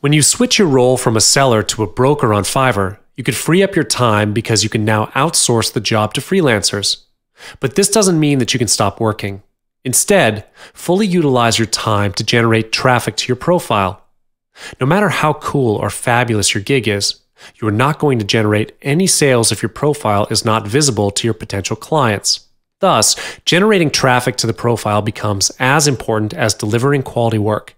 When you switch your role from a seller to a broker on Fiverr, you could free up your time because you can now outsource the job to freelancers. But this doesn't mean that you can stop working. Instead, fully utilize your time to generate traffic to your profile. No matter how cool or fabulous your gig is, you are not going to generate any sales if your profile is not visible to your potential clients. Thus, generating traffic to the profile becomes as important as delivering quality work.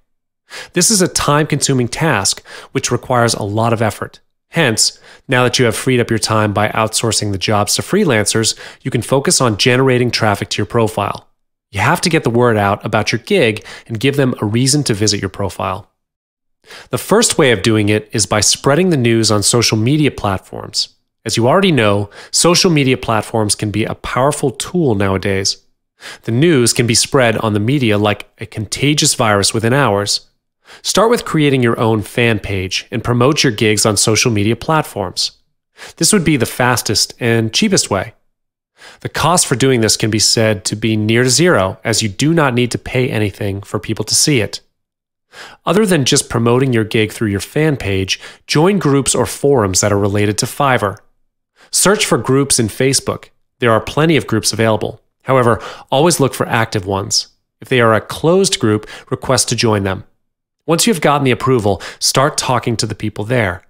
This is a time-consuming task which requires a lot of effort. Hence, now that you have freed up your time by outsourcing the jobs to freelancers, you can focus on generating traffic to your profile. You have to get the word out about your gig and give them a reason to visit your profile. The first way of doing it is by spreading the news on social media platforms. As you already know, social media platforms can be a powerful tool nowadays. The news can be spread on the media like a contagious virus within hours. Start with creating your own fan page and promote your gigs on social media platforms. This would be the fastest and cheapest way. The cost for doing this can be said to be near to zero, as you do not need to pay anything for people to see it. Other than just promoting your gig through your fan page, join groups or forums that are related to Fiverr. Search for groups in Facebook. There are plenty of groups available. However, always look for active ones. If they are a closed group, request to join them. Once you have gotten the approval, start talking to the people there.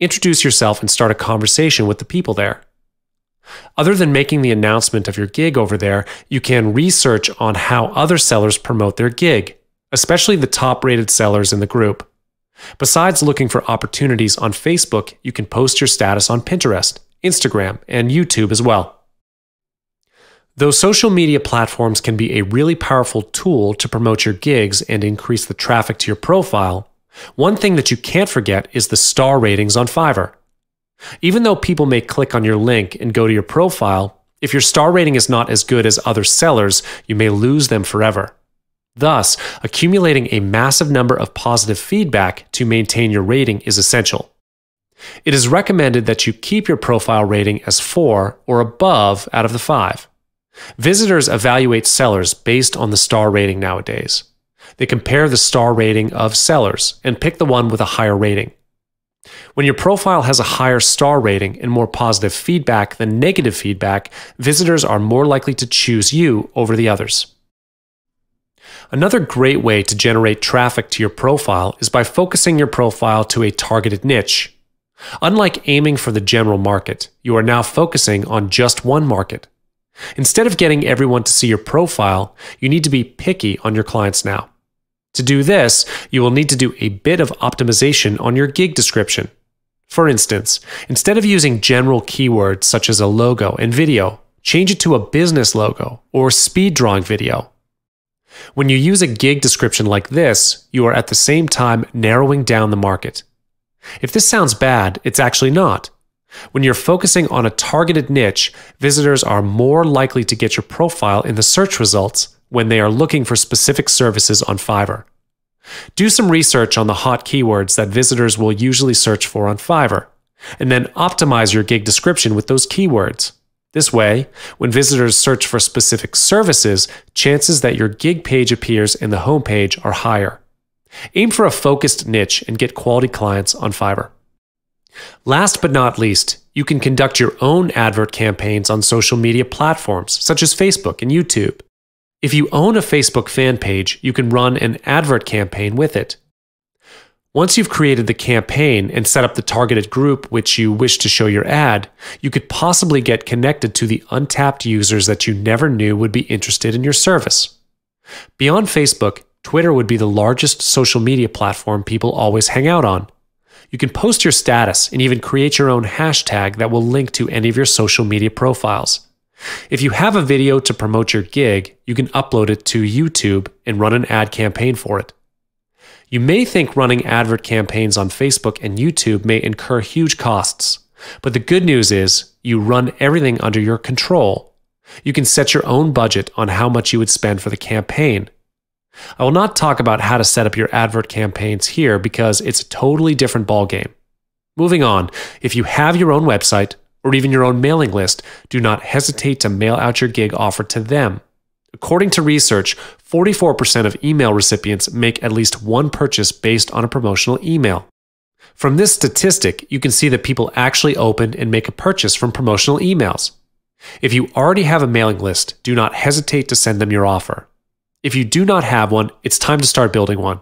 Introduce yourself and start a conversation with the people there. Other than making the announcement of your gig over there, you can research on how other sellers promote their gig, especially the top-rated sellers in the group. Besides looking for opportunities on Facebook, you can post your status on Pinterest, Instagram, and YouTube as well. Though social media platforms can be a really powerful tool to promote your gigs and increase the traffic to your profile, one thing that you can't forget is the star ratings on Fiverr. Even though people may click on your link and go to your profile, if your star rating is not as good as other sellers, you may lose them forever. Thus, accumulating a massive number of positive feedback to maintain your rating is essential. It is recommended that you keep your profile rating as 4 or above out of the 5. Visitors evaluate sellers based on the star rating nowadays. They compare the star rating of sellers and pick the one with a higher rating. When your profile has a higher star rating and more positive feedback than negative feedback, visitors are more likely to choose you over the others. Another great way to generate traffic to your profile is by focusing your profile to a targeted niche. Unlike aiming for the general market, you are now focusing on just one market. Instead of getting everyone to see your profile, you need to be picky on your clients now. To do this, you will need to do a bit of optimization on your gig description. For instance, instead of using general keywords such as a logo and video, change it to a business logo or speed drawing video. When you use a gig description like this, you are at the same time narrowing down the market. If this sounds bad, it's actually not. When you're focusing on a targeted niche, visitors are more likely to get your profile in the search results when they are looking for specific services on Fiverr. Do some research on the hot keywords that visitors will usually search for on Fiverr, and then optimize your gig description with those keywords. This way, when visitors search for specific services, chances that your gig page appears in the homepage are higher. Aim for a focused niche and get quality clients on Fiverr. Last but not least, you can conduct your own advert campaigns on social media platforms such as Facebook and YouTube. If you own a Facebook fan page, you can run an advert campaign with it. Once you've created the campaign and set up the targeted group which you wish to show your ad, you could possibly get connected to the untapped users that you never knew would be interested in your service. Beyond Facebook, Twitter would be the largest social media platform people always hang out on. You can post your status and even create your own hashtag that will link to any of your social media profiles. If you have a video to promote your gig, you can upload it to YouTube and run an ad campaign for it. You may think running advert campaigns on Facebook and YouTube may incur huge costs, but the good news is you run everything under your control. You can set your own budget on how much you would spend for the campaign. I will not talk about how to set up your advert campaigns here because it's a totally different ballgame. Moving on, if you have your own website or even your own mailing list, do not hesitate to mail out your gig offer to them. According to research, 44% of email recipients make at least one purchase based on a promotional email. From this statistic, you can see that people actually open and make a purchase from promotional emails. If you already have a mailing list, do not hesitate to send them your offer. If you do not have one, it's time to start building one.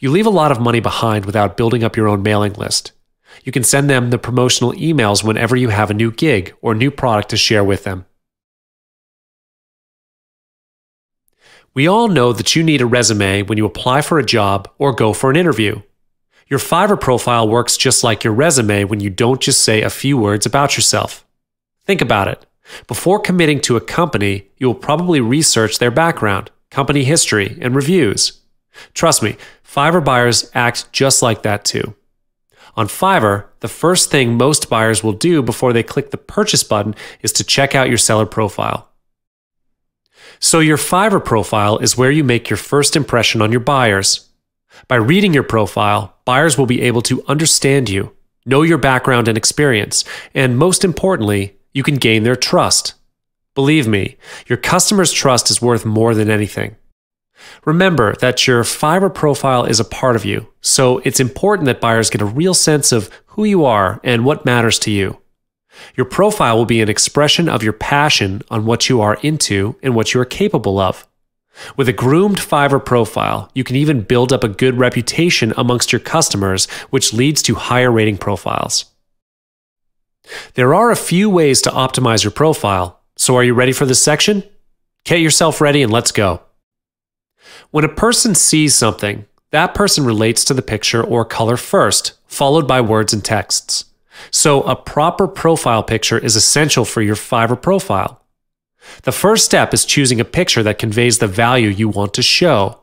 You leave a lot of money behind without building up your own mailing list. You can send them the promotional emails whenever you have a new gig or new product to share with them. We all know that you need a resume when you apply for a job or go for an interview. Your Fiverr profile works just like your resume when you don't just say a few words about yourself. Think about it. Before committing to a company, you will probably research their background, company history, and reviews. Trust me, Fiverr buyers act just like that too. On Fiverr, the first thing most buyers will do before they click the purchase button is to check out your seller profile. So your Fiverr profile is where you make your first impression on your buyers. By reading your profile, buyers will be able to understand you, know your background and experience, and most importantly, you can gain their trust. Believe me, your customers' trust is worth more than anything. Remember that your Fiverr profile is a part of you, so it's important that buyers get a real sense of who you are and what matters to you. Your profile will be an expression of your passion on what you are into and what you are capable of. With a groomed Fiverr profile, you can even build up a good reputation amongst your customers, which leads to higher rating profiles. There are a few ways to optimize your profile, so are you ready for this section? Get yourself ready and let's go. When a person sees something, that person relates to the picture or color first, followed by words and texts. So a proper profile picture is essential for your Fiverr profile. The first step is choosing a picture that conveys the value you want to show.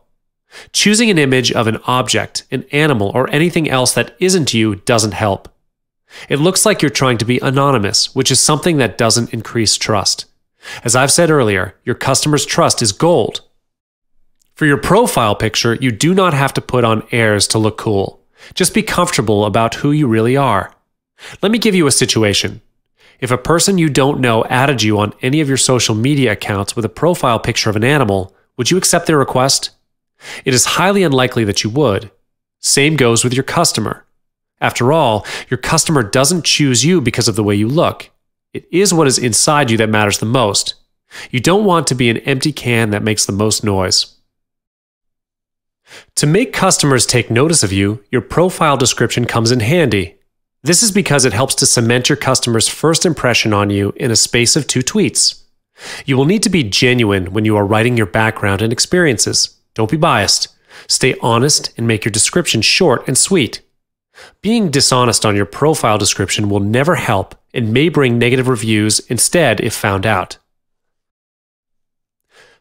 Choosing an image of an object, an animal, or anything else that isn't you doesn't help. It looks like you're trying to be anonymous, which is something that doesn't increase trust. As I've said earlier, your customer's trust is gold. For your profile picture, you do not have to put on airs to look cool. Just be comfortable about who you really are. Let me give you a situation. If a person you don't know added you on any of your social media accounts with a profile picture of an animal, would you accept their request? It is highly unlikely that you would. Same goes with your customer. After all, your customer doesn't choose you because of the way you look. It is what is inside you that matters the most. You don't want to be an empty can that makes the most noise. To make customers take notice of you, your profile description comes in handy. This is because it helps to cement your customer's first impression on you in a space of 2 tweets. You will need to be genuine when you are writing your background and experiences. Don't be biased. Stay honest and make your description short and sweet. Being dishonest on your profile description will never help and may bring negative reviews instead if found out.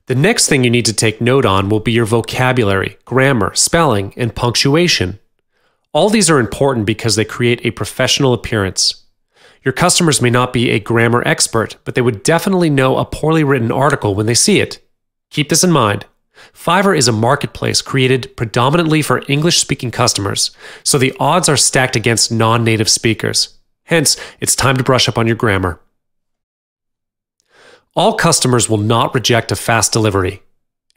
The next thing you need to take note on will be your vocabulary, grammar, spelling, and punctuation. All these are important because they create a professional appearance. Your customers may not be a grammar expert, but they would definitely know a poorly written article when they see it. Keep this in mind. Fiverr is a marketplace created predominantly for English-speaking customers, so the odds are stacked against non-native speakers. Hence, it's time to brush up on your grammar. All customers will not reject a fast delivery.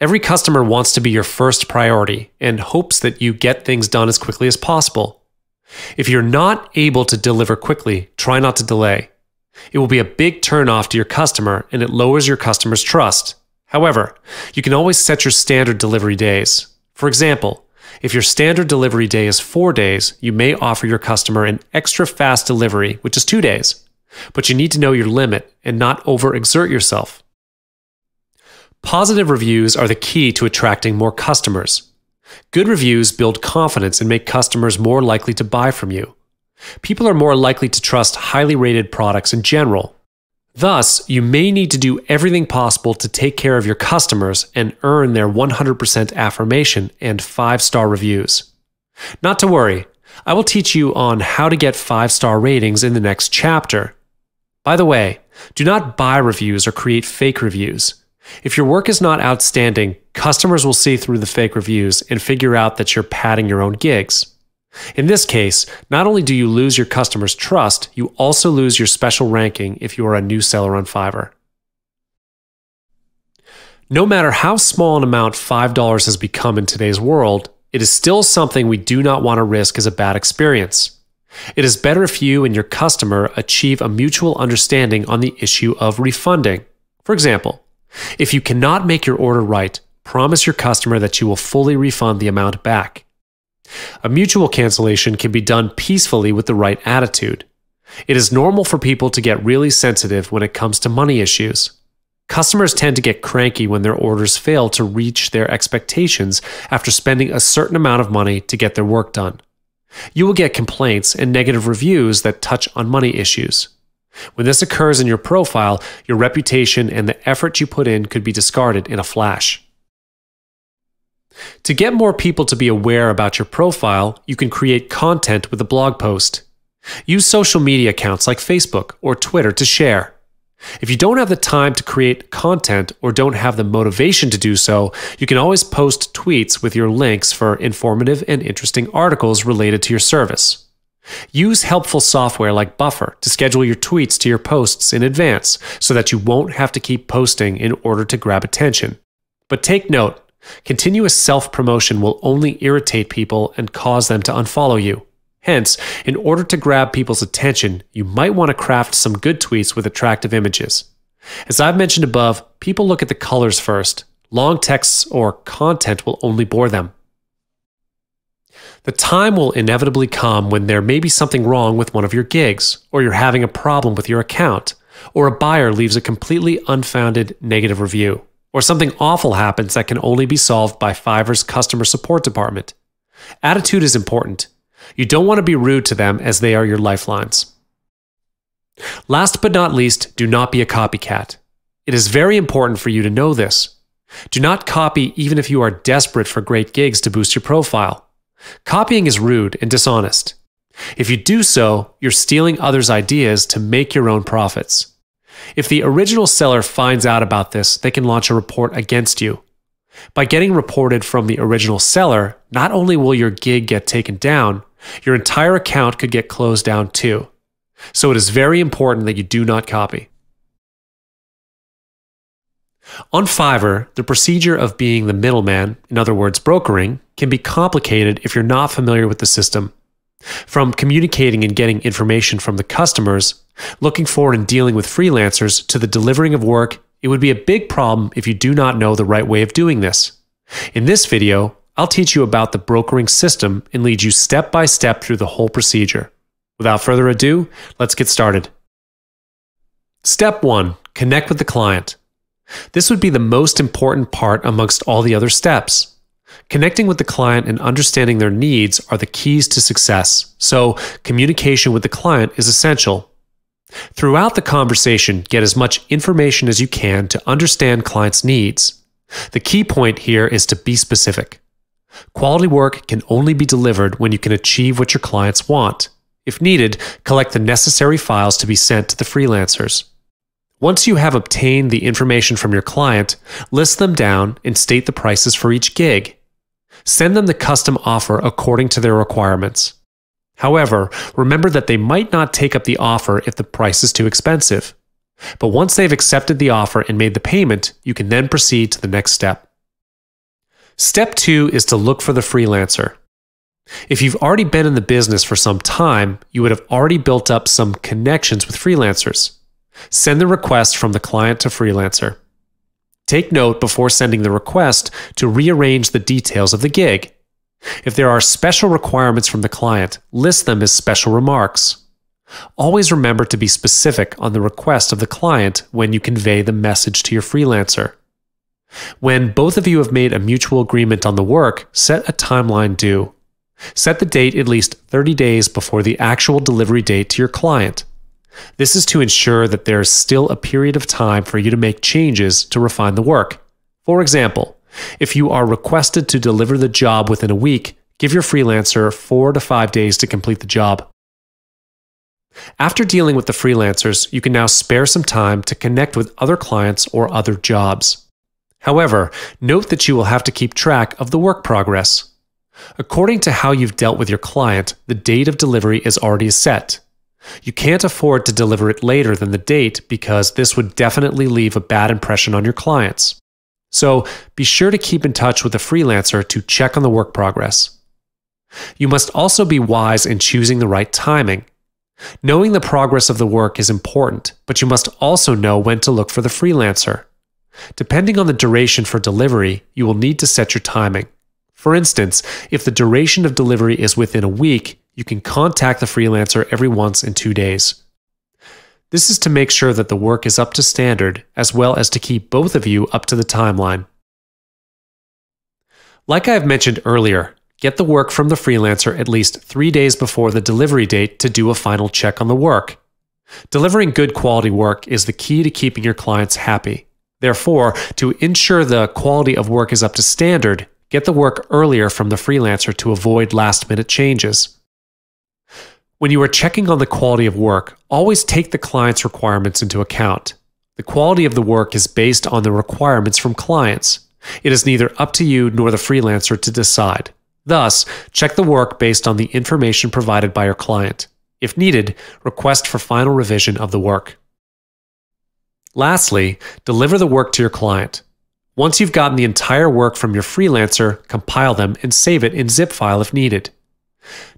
Every customer wants to be your first priority and hopes that you get things done as quickly as possible. If you're not able to deliver quickly, try not to delay. It will be a big turn-off to your customer and it lowers your customer's trust. However, you can always set your standard delivery days. For example, if your standard delivery day is 4 days, you may offer your customer an extra fast delivery, which is 2 days. But you need to know your limit and not overexert yourself. Positive reviews are the key to attracting more customers. Good reviews build confidence and make customers more likely to buy from you. People are more likely to trust highly rated products in general. Thus, you may need to do everything possible to take care of your customers and earn their 100% affirmation and 5-star reviews. Not to worry, I will teach you on how to get 5-star ratings in the next chapter. By the way, do not buy reviews or create fake reviews. If your work is not outstanding, customers will see through the fake reviews and figure out that you're padding your own gigs. In this case, not only do you lose your customers' trust, you also lose your special ranking if you are a new seller on Fiverr. No matter how small an amount $5 has become in today's world, it is still something we do not want to risk as a bad experience. It is better if you and your customer achieve a mutual understanding on the issue of refunding. For example, if you cannot make your order right, promise your customer that you will fully refund the amount back. A mutual cancellation can be done peacefully with the right attitude. It is normal for people to get really sensitive when it comes to money issues. Customers tend to get cranky when their orders fail to reach their expectations after spending a certain amount of money to get their work done. You will get complaints and negative reviews that touch on money issues. When this occurs in your profile, your reputation and the effort you put in could be discarded in a flash. To get more people to be aware about your profile, you can create content with a blog post. Use social media accounts like Facebook or Twitter to share. If you don't have the time to create content or don't have the motivation to do so, you can always post tweets with your links for informative and interesting articles related to your service. Use helpful software like Buffer to schedule your tweets to your posts in advance so that you won't have to keep posting in order to grab attention. But take note, continuous self-promotion will only irritate people and cause them to unfollow you. Hence, in order to grab people's attention, you might want to craft some good tweets with attractive images. As I've mentioned above, people look at the colors first. Long texts or content will only bore them. The time will inevitably come when there may be something wrong with one of your gigs, or you're having a problem with your account, or a buyer leaves a completely unfounded negative review, or something awful happens that can only be solved by Fiverr's customer support department. Attitude is important. You don't want to be rude to them as they are your lifelines. Last but not least, do not be a copycat. It is very important for you to know this. Do not copy even if you are desperate for great gigs to boost your profile. Copying is rude and dishonest. If you do so, you're stealing others' ideas to make your own profits. If the original seller finds out about this, they can launch a report against you. By getting reported from the original seller, not only will your gig get taken down, your entire account could get closed down too. So it is very important that you do not copy. On Fiverr, the procedure of being the middleman, in other words, brokering, can be complicated if you're not familiar with the system. From communicating and getting information from the customers, looking for and dealing with freelancers, to the delivering of work, it would be a big problem if you do not know the right way of doing this. In this video, I'll teach you about the brokering system and lead you step by step through the whole procedure. Without further ado, let's get started. Step 1. Connect with the client. This would be the most important part amongst all the other steps. Connecting with the client and understanding their needs are the keys to success, so communication with the client is essential. Throughout the conversation, get as much information as you can to understand clients' needs. The key point here is to be specific. Quality work can only be delivered when you can achieve what your clients want. If needed, collect the necessary files to be sent to the freelancers. Once you have obtained the information from your client, list them down and state the prices for each gig. Send them the custom offer according to their requirements. However, remember that they might not take up the offer if the price is too expensive. But once they've accepted the offer and made the payment, you can then proceed to the next step. Step 2 is to look for the freelancer. If you've already been in the business for some time, you would have already built up some connections with freelancers. Send the request from the client to freelancer. Take note before sending the request to rearrange the details of the gig. If there are special requirements from the client, list them as special remarks. Always remember to be specific on the request of the client when you convey the message to your freelancer. When both of you have made a mutual agreement on the work, set a timeline due. Set the date at least 30 days before the actual delivery date to your client. This is to ensure that there is still a period of time for you to make changes to refine the work. For example, if you are requested to deliver the job within a week, give your freelancer 4 to 5 days to complete the job. After dealing with the freelancers, you can now spare some time to connect with other clients or other jobs. However, note that you will have to keep track of the work progress. According to how you've dealt with your client, the date of delivery is already set. You can't afford to deliver it later than the date because this would definitely leave a bad impression on your clients. So be sure to keep in touch with the freelancer to check on the work progress. You must also be wise in choosing the right timing. Knowing the progress of the work is important, but you must also know when to look for the freelancer. Depending on the duration for delivery, you will need to set your timing. For instance, if the duration of delivery is within a week, you can contact the freelancer every once in 2 days. This is to make sure that the work is up to standard, as well as to keep both of you up to the timeline. Like I have mentioned earlier, get the work from the freelancer at least 3 days before the delivery date to do a final check on the work. Delivering good quality work is the key to keeping your clients happy. Therefore, to ensure the quality of work is up to standard, get the work earlier from the freelancer to avoid last-minute changes. When you are checking on the quality of work, always take the client's requirements into account. The quality of the work is based on the requirements from clients. It is neither up to you nor the freelancer to decide. Thus, check the work based on the information provided by your client. If needed, request for final revision of the work. Lastly, deliver the work to your client. Once you've gotten the entire work from your freelancer, compile them and save it in zip file if needed.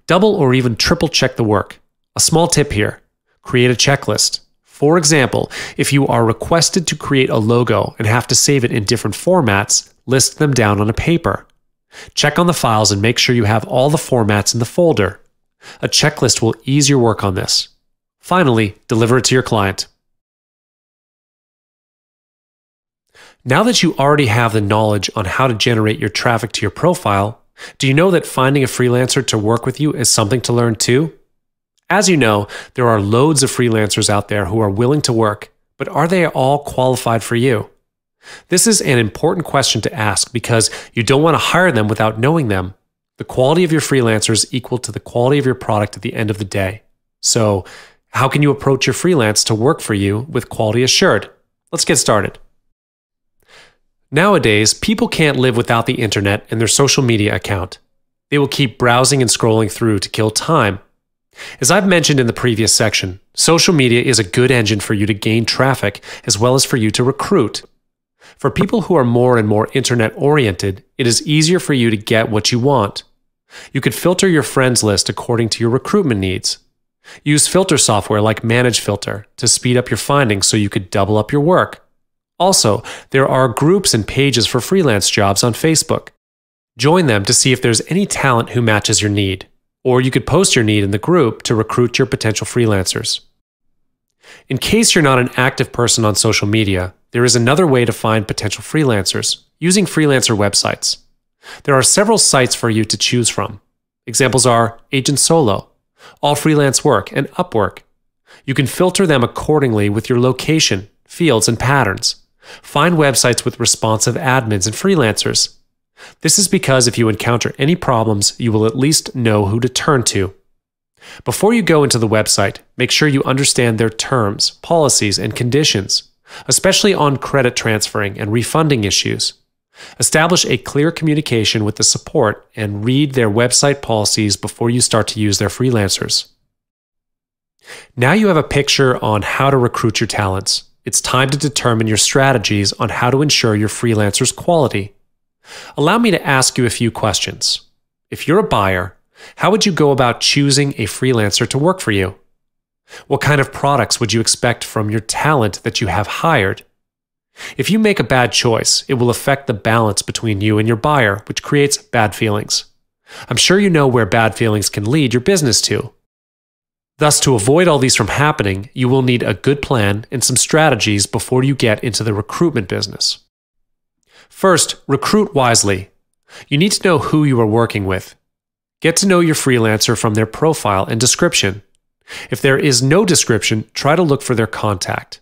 Double or even triple check the work. A small tip here: create a checklist. For example, if you are requested to create a logo and have to save it in different formats, list them down on a paper. Check on the files and make sure you have all the formats in the folder. A checklist will ease your work on this. Finally, deliver it to your client. Now that you already have the knowledge on how to generate your traffic to your profile, do you know that finding a freelancer to work with you is something to learn too? As you know, there are loads of freelancers out there who are willing to work, but are they all qualified for you? This is an important question to ask because you don't want to hire them without knowing them. The quality of your freelancer is equal to the quality of your product at the end of the day. So, how can you approach your freelance to work for you with quality assured? Let's get started. Nowadays, people can't live without the internet and their social media account. They will keep browsing and scrolling through to kill time. As I've mentioned in the previous section, social media is a good engine for you to gain traffic as well as for you to recruit. For people who are more and more internet-oriented, it is easier for you to get what you want. You could filter your friends list according to your recruitment needs. Use filter software like ManageFilter to speed up your findings so you could double up your work. Also, there are groups and pages for freelance jobs on Facebook. Join them to see if there's any talent who matches your need, or you could post your need in the group to recruit your potential freelancers. In case you're not an active person on social media, there is another way to find potential freelancers, using freelancer websites. There are several sites for you to choose from. Examples are Agent Solo, All Freelance Work, and Upwork. You can filter them accordingly with your location, fields, and patterns. Find websites with responsive admins and freelancers. This is because if you encounter any problems, you will at least know who to turn to. Before you go into the website, make sure you understand their terms, policies, and conditions, especially on credit transferring and refunding issues. Establish a clear communication with the support and read their website policies before you start to use their freelancers. Now you have a picture on how to recruit your talents. It's time to determine your strategies on how to ensure your freelancer's quality. Allow me to ask you a few questions. If you're a buyer, how would you go about choosing a freelancer to work for you? What kind of products would you expect from your talent that you have hired? If you make a bad choice, it will affect the balance between you and your buyer, which creates bad feelings. I'm sure you know where bad feelings can lead your business to. Thus, to avoid all these from happening, you will need a good plan and some strategies before you get into the recruitment business. First, recruit wisely. You need to know who you are working with. Get to know your freelancer from their profile and description. If there is no description, try to look for their contact.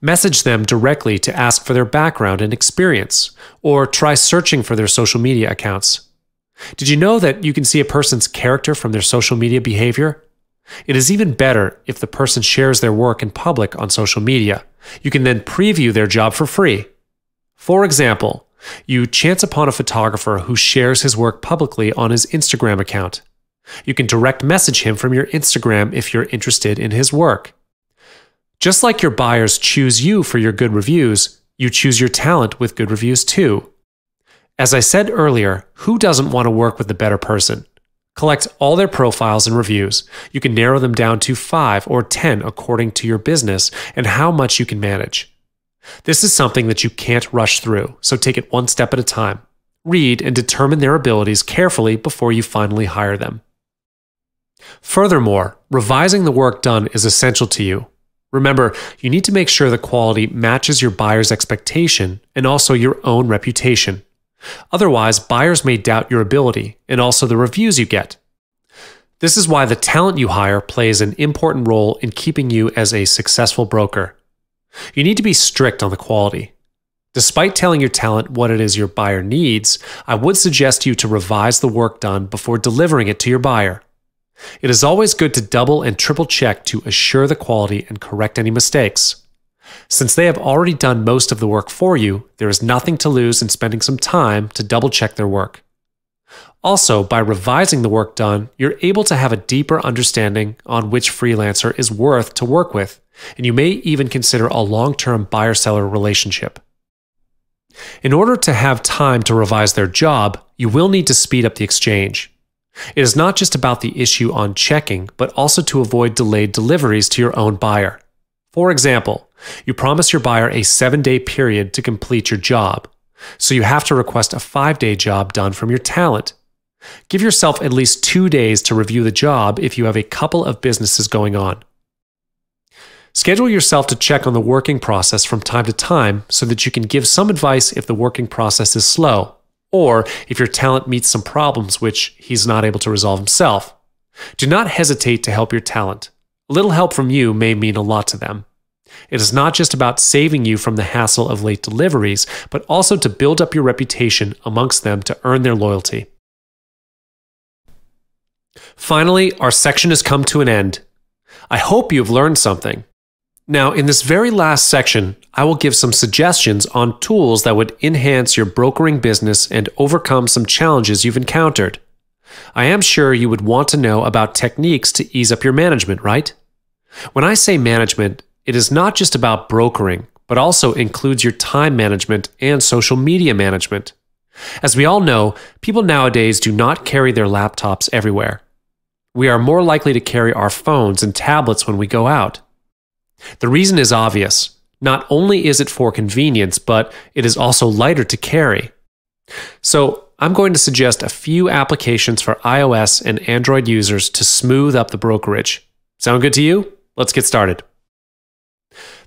Message them directly to ask for their background and experience, or try searching for their social media accounts. Did you know that you can see a person's character from their social media behavior? It is even better if the person shares their work in public on social media. You can then preview their job for free. For example, you chance upon a photographer who shares his work publicly on his Instagram account. You can direct message him from your Instagram if you're interested in his work. Just like your buyers choose you for your good reviews, You choose your talent with good reviews too. As I said earlier, who doesn't want to work with the better person? Collect all their profiles and reviews. You can narrow them down to 5 or 10 according to your business and how much you can manage. This is something that you can't rush through, so take it one step at a time. Read and determine their abilities carefully before you finally hire them. Furthermore, revising the work done is essential to you. Remember, you need to make sure the quality matches your buyer's expectation and also your own reputation. Otherwise, buyers may doubt your ability and also the reviews you get. This is why the talent you hire plays an important role in keeping you as a successful broker. You need to be strict on the quality. Despite telling your talent what it is your buyer needs, I would suggest you to revise the work done before delivering it to your buyer. It is always good to double and triple check to assure the quality and correct any mistakes. Since they have already done most of the work for you, there is nothing to lose in spending some time to double check their work. Also, by revising the work done, you're able to have a deeper understanding on which freelancer is worth to work with, and you may even consider a long-term buyer-seller relationship. In order to have time to revise their job, you will need to speed up the exchange. It is not just about the issue on checking, but also to avoid delayed deliveries to your own buyer. For example, you promise your buyer a 7-day period to complete your job, so you have to request a 5-day job done from your talent. Give yourself at least 2 days to review the job if you have a couple of businesses going on. Schedule yourself to check on the working process from time to time so that you can give some advice if the working process is slow, or if your talent meets some problems which he's not able to resolve himself. Do not hesitate to help your talent. A little help from you may mean a lot to them. It is not just about saving you from the hassle of late deliveries, but also to build up your reputation amongst them to earn their loyalty. Finally, our section has come to an end. I hope you've learned something. Now, in this very last section, I will give some suggestions on tools that would enhance your brokering business and overcome some challenges you've encountered. I am sure you would want to know about techniques to ease up your management, right? When I say management, it is not just about brokering, but also includes your time management and social media management. As we all know, people nowadays do not carry their laptops everywhere. We are more likely to carry our phones and tablets when we go out. The reason is obvious. Not only is it for convenience, but it is also lighter to carry. So, I'm going to suggest a few applications for iOS and Android users to smooth up the brokerage. Sound good to you? Let's get started.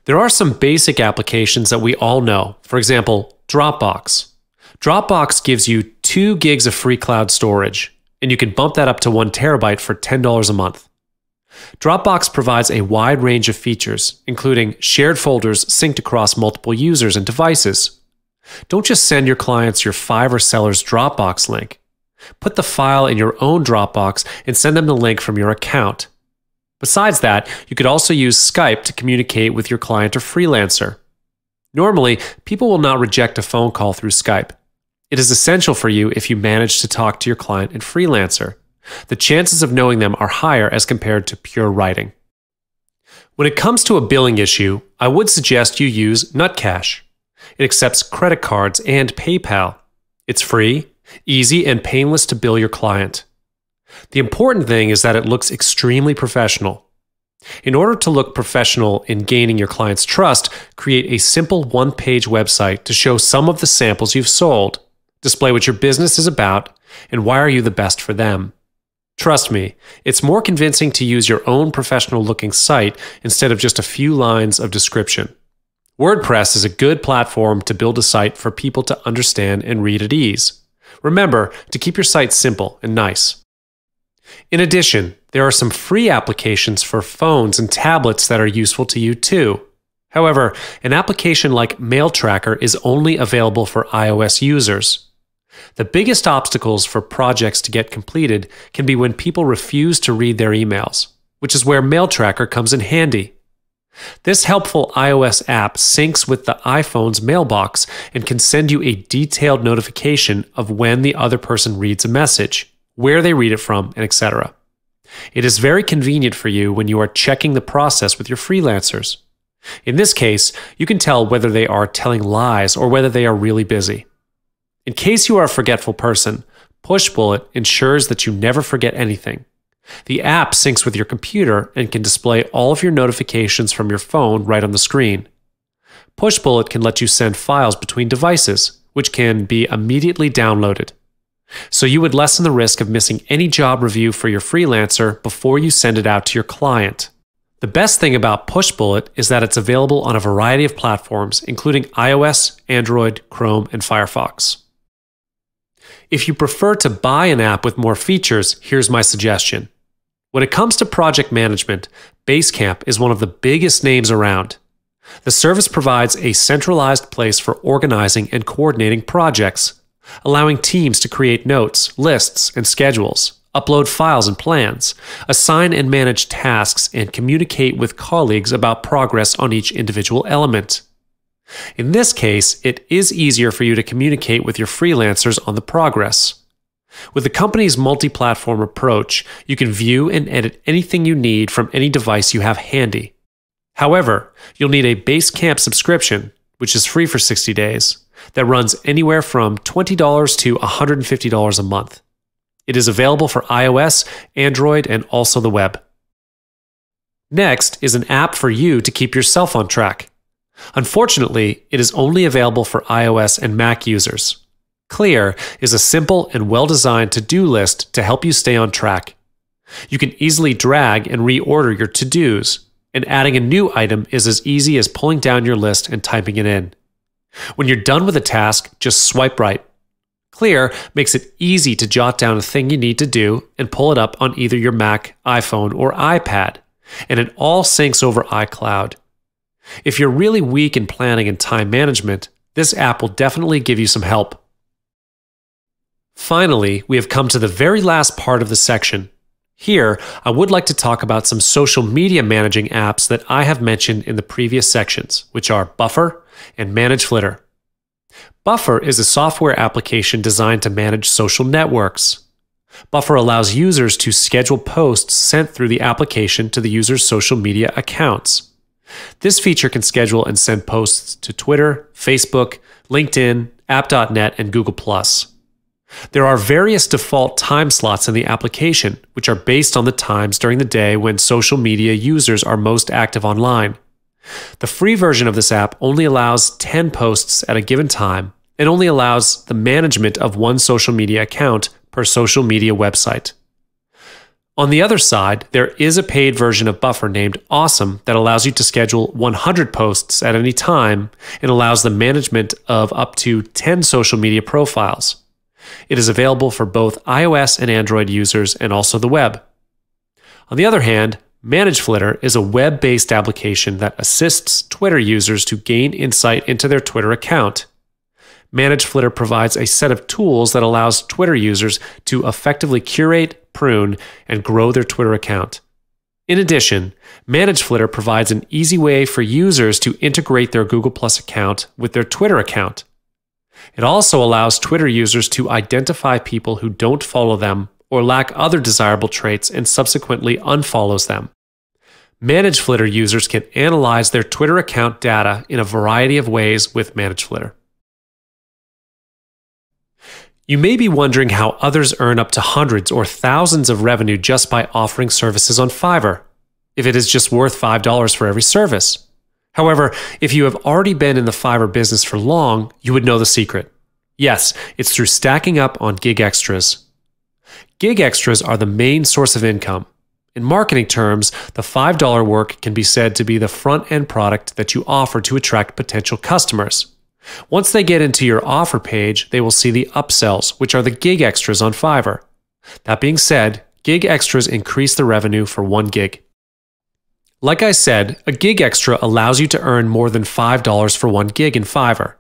There are some basic applications that we all know. For example, Dropbox. Dropbox gives you 2 gigs of free cloud storage, and you can bump that up to 1 terabyte for $10 a month. Dropbox provides a wide range of features, including shared folders synced across multiple users and devices. Don't just send your clients your Fiverr seller's Dropbox link. Put the file in your own Dropbox and send them the link from your account. Besides that, you could also use Skype to communicate with your client or freelancer. Normally, people will not reject a phone call through Skype. It is essential for you if you manage to talk to your client and freelancer. The chances of knowing them are higher as compared to pure writing. When it comes to a billing issue, I would suggest you use Nutcash. It accepts credit cards and PayPal. It's free, easy, and painless to bill your client. The important thing is that it looks extremely professional. In order to look professional in gaining your client's trust, create a simple one-page website to show some of the samples you've sold, display what your business is about, and why are you the best for them. Trust me, it's more convincing to use your own professional-looking site instead of just a few lines of description. WordPress is a good platform to build a site for people to understand and read at ease. Remember to keep your site simple and nice. In addition, there are some free applications for phones and tablets that are useful to you too. However, an application like MailTracker is only available for iOS users. The biggest obstacles for projects to get completed can be when people refuse to read their emails, which is where MailTracker comes in handy. This helpful iOS app syncs with the iPhone's mailbox and can send you a detailed notification of when the other person reads a message, where they read it from, and etc. It is very convenient for you when you are checking the process with your freelancers. In this case, you can tell whether they are telling lies or whether they are really busy. In case you are a forgetful person, Pushbullet ensures that you never forget anything. The app syncs with your computer and can display all of your notifications from your phone right on the screen. Pushbullet can let you send files between devices, which can be immediately downloaded. So you would lessen the risk of missing any job review for your freelancer before you send it out to your client. The best thing about Pushbullet is that it's available on a variety of platforms, including iOS, Android, Chrome, and Firefox. If you prefer to buy an app with more features, here's my suggestion. When it comes to project management, Basecamp is one of the biggest names around. The service provides a centralized place for organizing and coordinating projects, allowing teams to create notes, lists, and schedules, upload files and plans, assign and manage tasks, and communicate with colleagues about progress on each individual element. In this case, it is easier for you to communicate with your freelancers on the progress. With the company's multi-platform approach, you can view and edit anything you need from any device you have handy. However, you'll need a Basecamp subscription, which is free for 60 days, that runs anywhere from $20 to $150 a month. It is available for iOS, Android, and also the web. Next is an app for you to keep yourself on track. Unfortunately, it is only available for iOS and Mac users. Clear is a simple and well-designed to-do list to help you stay on track. You can easily drag and reorder your to-dos, and adding a new item is as easy as pulling down your list and typing it in. When you're done with a task, just swipe right. Clear makes it easy to jot down a thing you need to do and pull it up on either your Mac, iPhone, or iPad, and it all syncs over iCloud. If you're really weak in planning and time management, this app will definitely give you some help. Finally, we have come to the very last part of the section. Here, I would like to talk about some social media managing apps that I have mentioned in the previous sections, which are Buffer and ManageFlitter. Buffer is a software application designed to manage social networks. Buffer allows users to schedule posts sent through the application to the user's social media accounts. This feature can schedule and send posts to Twitter, Facebook, LinkedIn, App.net, and Google+. There are various default time slots in the application, which are based on the times during the day when social media users are most active online. The free version of this app only allows 10 posts at a given time and only allows the management of one social media account per social media website. On the other side, there is a paid version of Buffer named Awesome that allows you to schedule 100 posts at any time and allows the management of up to 10 social media profiles. It is available for both iOS and Android users and also the web. On the other hand, ManageFlitter is a web-based application that assists Twitter users to gain insight into their Twitter account. ManageFlitter provides a set of tools that allows Twitter users to effectively curate, prune, and grow their Twitter account. In addition, ManageFlitter provides an easy way for users to integrate their Google+ account with their Twitter account. It also allows Twitter users to identify people who don't follow them or lack other desirable traits and subsequently unfollows them. ManageFlitter users can analyze their Twitter account data in a variety of ways with ManageFlitter. You may be wondering how others earn up to hundreds or thousands of revenue just by offering services on Fiverr, if it is just worth $5 for every service. However, if you have already been in the Fiverr business for long, you would know the secret. Yes, it's through stacking up on gig extras. Gig extras are the main source of income. In marketing terms, the $5 work can be said to be the front-end product that you offer to attract potential customers. Once they get into your offer page, they will see the upsells, which are the gig extras on Fiverr. That being said, gig extras increase the revenue for one gig. Like I said, a gig extra allows you to earn more than $5 for one gig in Fiverr.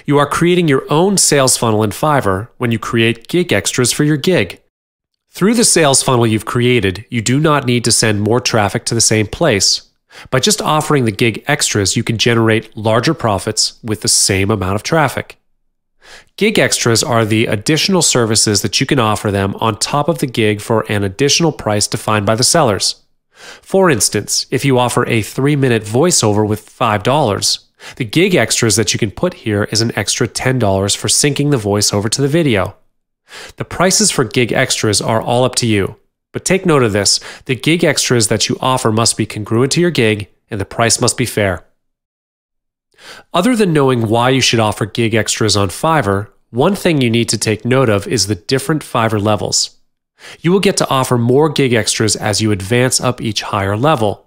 You are creating your own sales funnel in Fiverr when you create gig extras for your gig. Through the sales funnel you've created, you do not need to send more traffic to the same place. By just offering the gig extras, you can generate larger profits with the same amount of traffic. Gig extras are the additional services that you can offer them on top of the gig for an additional price defined by the sellers. For instance, if you offer a 3-minute voiceover with $5, the gig extras that you can put here is an extra $10 for syncing the voiceover to the video. The prices for gig extras are all up to you, but take note of this: the gig extras that you offer must be congruent to your gig, and the price must be fair. Other than knowing why you should offer gig extras on Fiverr, one thing you need to take note of is the different Fiverr levels. You will get to offer more gig extras as you advance up each higher level.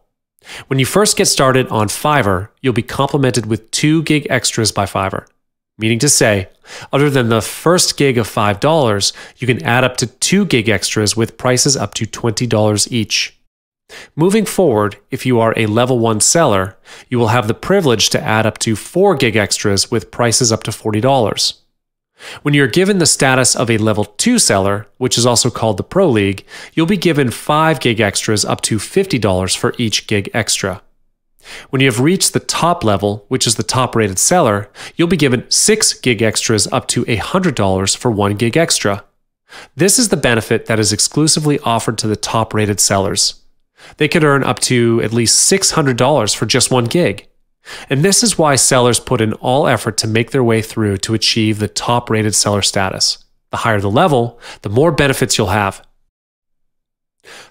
When you first get started on Fiverr, you'll be complimented with 2 gig extras by Fiverr. Meaning to say, other than the first gig of $5, you can add up to 2 gig extras with prices up to $20 each. Moving forward, if you are a level 1 seller, you will have the privilege to add up to 4 gig extras with prices up to $40. When you're given the status of a level 2 seller, which is also called the Pro League, you'll be given 5 gig extras up to $50 for each gig extra. When you have reached the top level, which is the top rated seller, you'll be given 6 gig extras up to $100 for 1 gig extra. This is the benefit that is exclusively offered to the top rated sellers. They could earn up to at least $600 for just 1 gig. And this is why sellers put in all effort to make their way through to achieve the top rated seller status. The higher the level, the more benefits you'll have.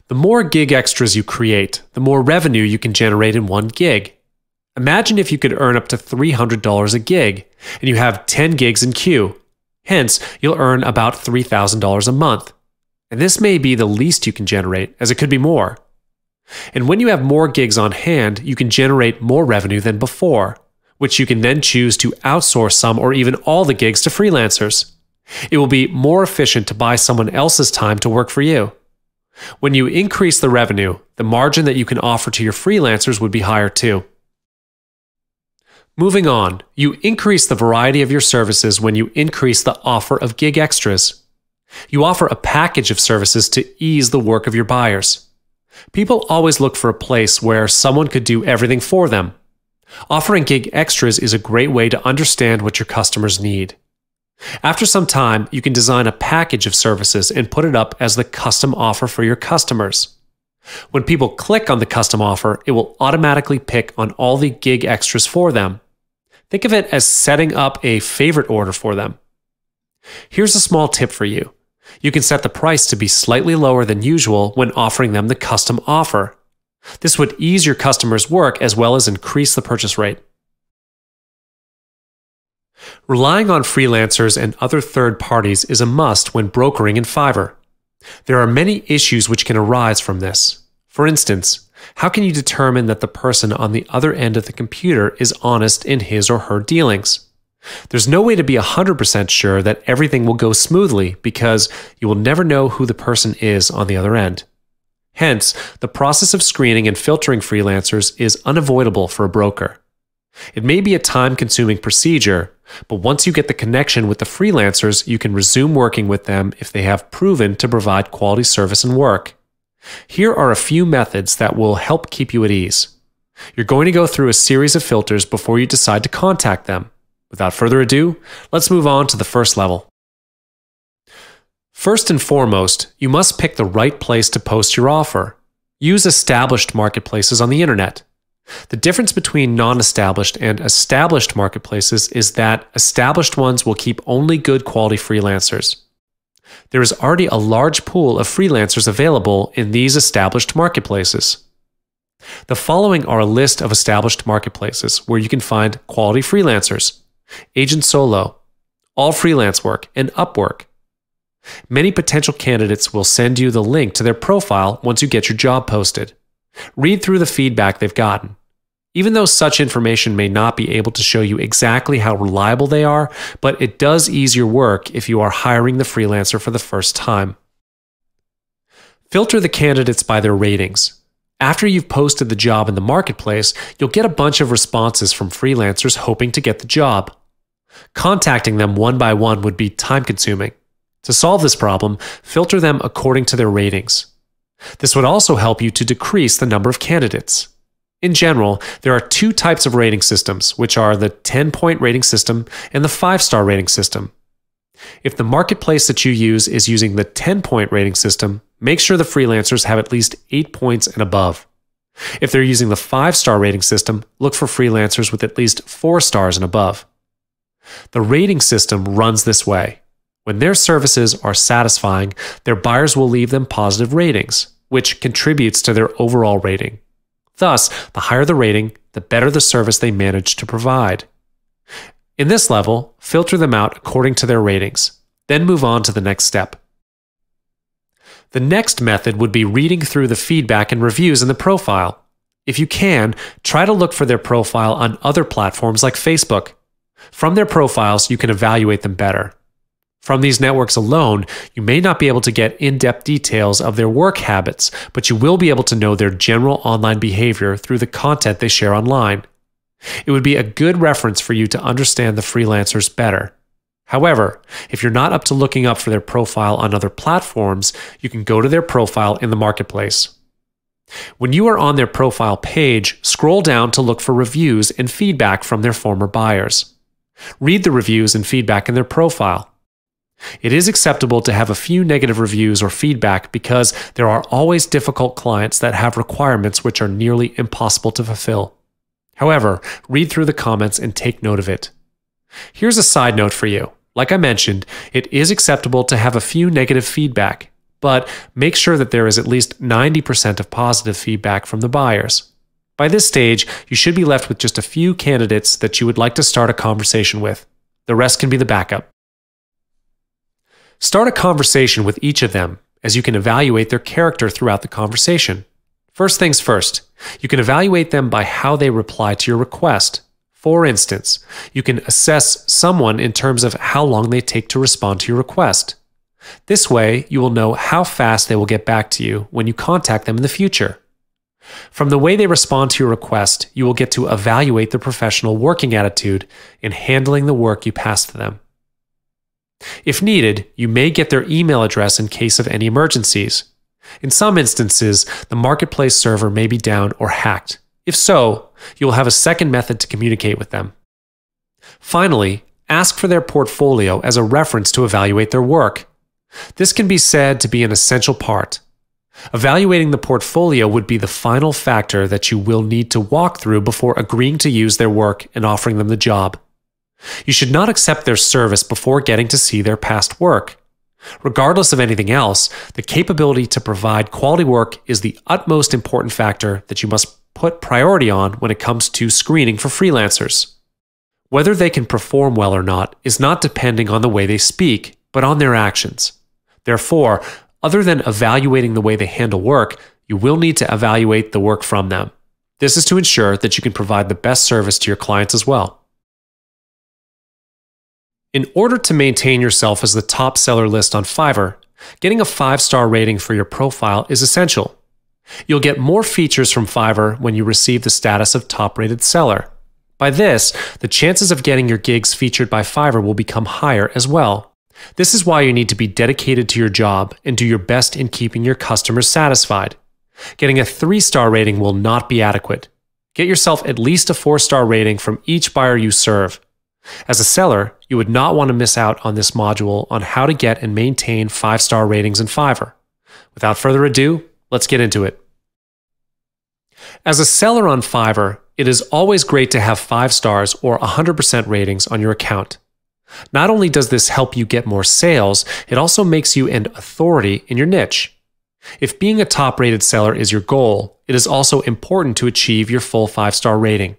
The more gig extras you create, the more revenue you can generate in 1 gig. Imagine if you could earn up to $300 a gig, and you have 10 gigs in queue. Hence, you'll earn about $3,000 a month. And this may be the least you can generate, as it could be more. And when you have more gigs on hand, you can generate more revenue than before, which you can then choose to outsource some or even all the gigs to freelancers. It will be more efficient to buy someone else's time to work for you. When you increase the revenue, the margin that you can offer to your freelancers would be higher too. Moving on, you increase the variety of your services when you increase the offer of gig extras. You offer a package of services to ease the work of your buyers. People always look for a place where someone could do everything for them. Offering gig extras is a great way to understand what your customers need. After some time, you can design a package of services and put it up as the custom offer for your customers. When people click on the custom offer, it will automatically pick on all the gig extras for them. Think of it as setting up a favorite order for them. Here's a small tip for you. You can set the price to be slightly lower than usual when offering them the custom offer. This would ease your customers' work as well as increase the purchase rate. Relying on freelancers and other third parties is a must when brokering in Fiverr. There are many issues which can arise from this. For instance, how can you determine that the person on the other end of the computer is honest in his or her dealings? There's no way to be 100% sure that everything will go smoothly because you will never know who the person is on the other end. Hence, the process of screening and filtering freelancers is unavoidable for a broker. It may be a time-consuming procedure, but once you get the connection with the freelancers, you can resume working with them if they have proven to provide quality service and work. Here are a few methods that will help keep you at ease. You're going to go through a series of filters before you decide to contact them. Without further ado, let's move on to the first level. First and foremost, you must pick the right place to post your offer. Use established marketplaces on the internet. The difference between non-established and established marketplaces is that established ones will keep only good quality freelancers. There is already a large pool of freelancers available in these established marketplaces. The following are a list of established marketplaces where you can find quality freelancers: Agent Solo, All Freelance Work, and Upwork. Many potential candidates will send you the link to their profile once you get your job posted. Read through the feedback they've gotten. Even though such information may not be able to show you exactly how reliable they are, but it does ease your work if you are hiring the freelancer for the first time. Filter the candidates by their ratings. After you've posted the job in the marketplace, you'll get a bunch of responses from freelancers hoping to get the job. Contacting them one by one would be time-consuming. To solve this problem, filter them according to their ratings. This would also help you to decrease the number of candidates. In general, there are 2 types of rating systems, which are the 10-point rating system and the 5-star rating system. If the marketplace that you use is using the 10-point rating system, make sure the freelancers have at least 8 points and above. If they're using the 5-star rating system, look for freelancers with at least 4 stars and above. The rating system runs this way. When their services are satisfying, their buyers will leave them positive ratings, which contributes to their overall rating. Thus, the higher the rating, the better the service they manage to provide. In this level, filter them out according to their ratings, then move on to the next step. The next method would be reading through the feedback and reviews in the profile. If you can, try to look for their profile on other platforms like Facebook. From their profiles, you can evaluate them better. From these networks alone, you may not be able to get in-depth details of their work habits, but you will be able to know their general online behavior through the content they share online. It would be a good reference for you to understand the freelancers better. However, if you're not up to looking up for their profile on other platforms, you can go to their profile in the marketplace. When you are on their profile page, scroll down to look for reviews and feedback from their former buyers. Read the reviews and feedback in their profile. It is acceptable to have a few negative reviews or feedback because there are always difficult clients that have requirements which are nearly impossible to fulfill. However, read through the comments and take note of it. Here's a side note for you. Like I mentioned, it is acceptable to have a few negative feedback, but make sure that there is at least 90% of positive feedback from the buyers. By this stage, you should be left with just a few candidates that you would like to start a conversation with. The rest can be the backup. Start a conversation with each of them, as you can evaluate their character throughout the conversation. First things first, you can evaluate them by how they reply to your request. For instance, you can assess someone in terms of how long they take to respond to your request. This way, you will know how fast they will get back to you when you contact them in the future. From the way they respond to your request, you will get to evaluate their professional working attitude in handling the work you pass to them. If needed, you may get their email address in case of any emergencies. In some instances, the marketplace server may be down or hacked. If so, you will have a second method to communicate with them. Finally, ask for their portfolio as a reference to evaluate their work. This can be said to be an essential part. Evaluating the portfolio would be the final factor that you will need to walk through before agreeing to use their work and offering them the job. You should not accept their service before getting to see their past work. Regardless of anything else, the capability to provide quality work is the utmost important factor that you must put priority on when it comes to screening for freelancers. Whether they can perform well or not is not depending on the way they speak, but on their actions. Therefore, other than evaluating the way they handle work, you will need to evaluate the work from them. This is to ensure that you can provide the best service to your clients as well. In order to maintain yourself as the top seller list on Fiverr, getting a 5-star rating for your profile is essential. You'll get more features from Fiverr when you receive the status of top-rated seller. By this, the chances of getting your gigs featured by Fiverr will become higher as well. This is why you need to be dedicated to your job and do your best in keeping your customers satisfied. Getting a 3-star rating will not be adequate. Get yourself at least a 4-star rating from each buyer you serve. As a seller, you would not want to miss out on this module on how to get and maintain 5-star ratings in Fiverr. Without further ado, let's get into it. As a seller on Fiverr, it is always great to have 5 stars or 100% ratings on your account. Not only does this help you get more sales, it also makes you an authority in your niche. If being a top-rated seller is your goal, it is also important to achieve your full 5-star rating.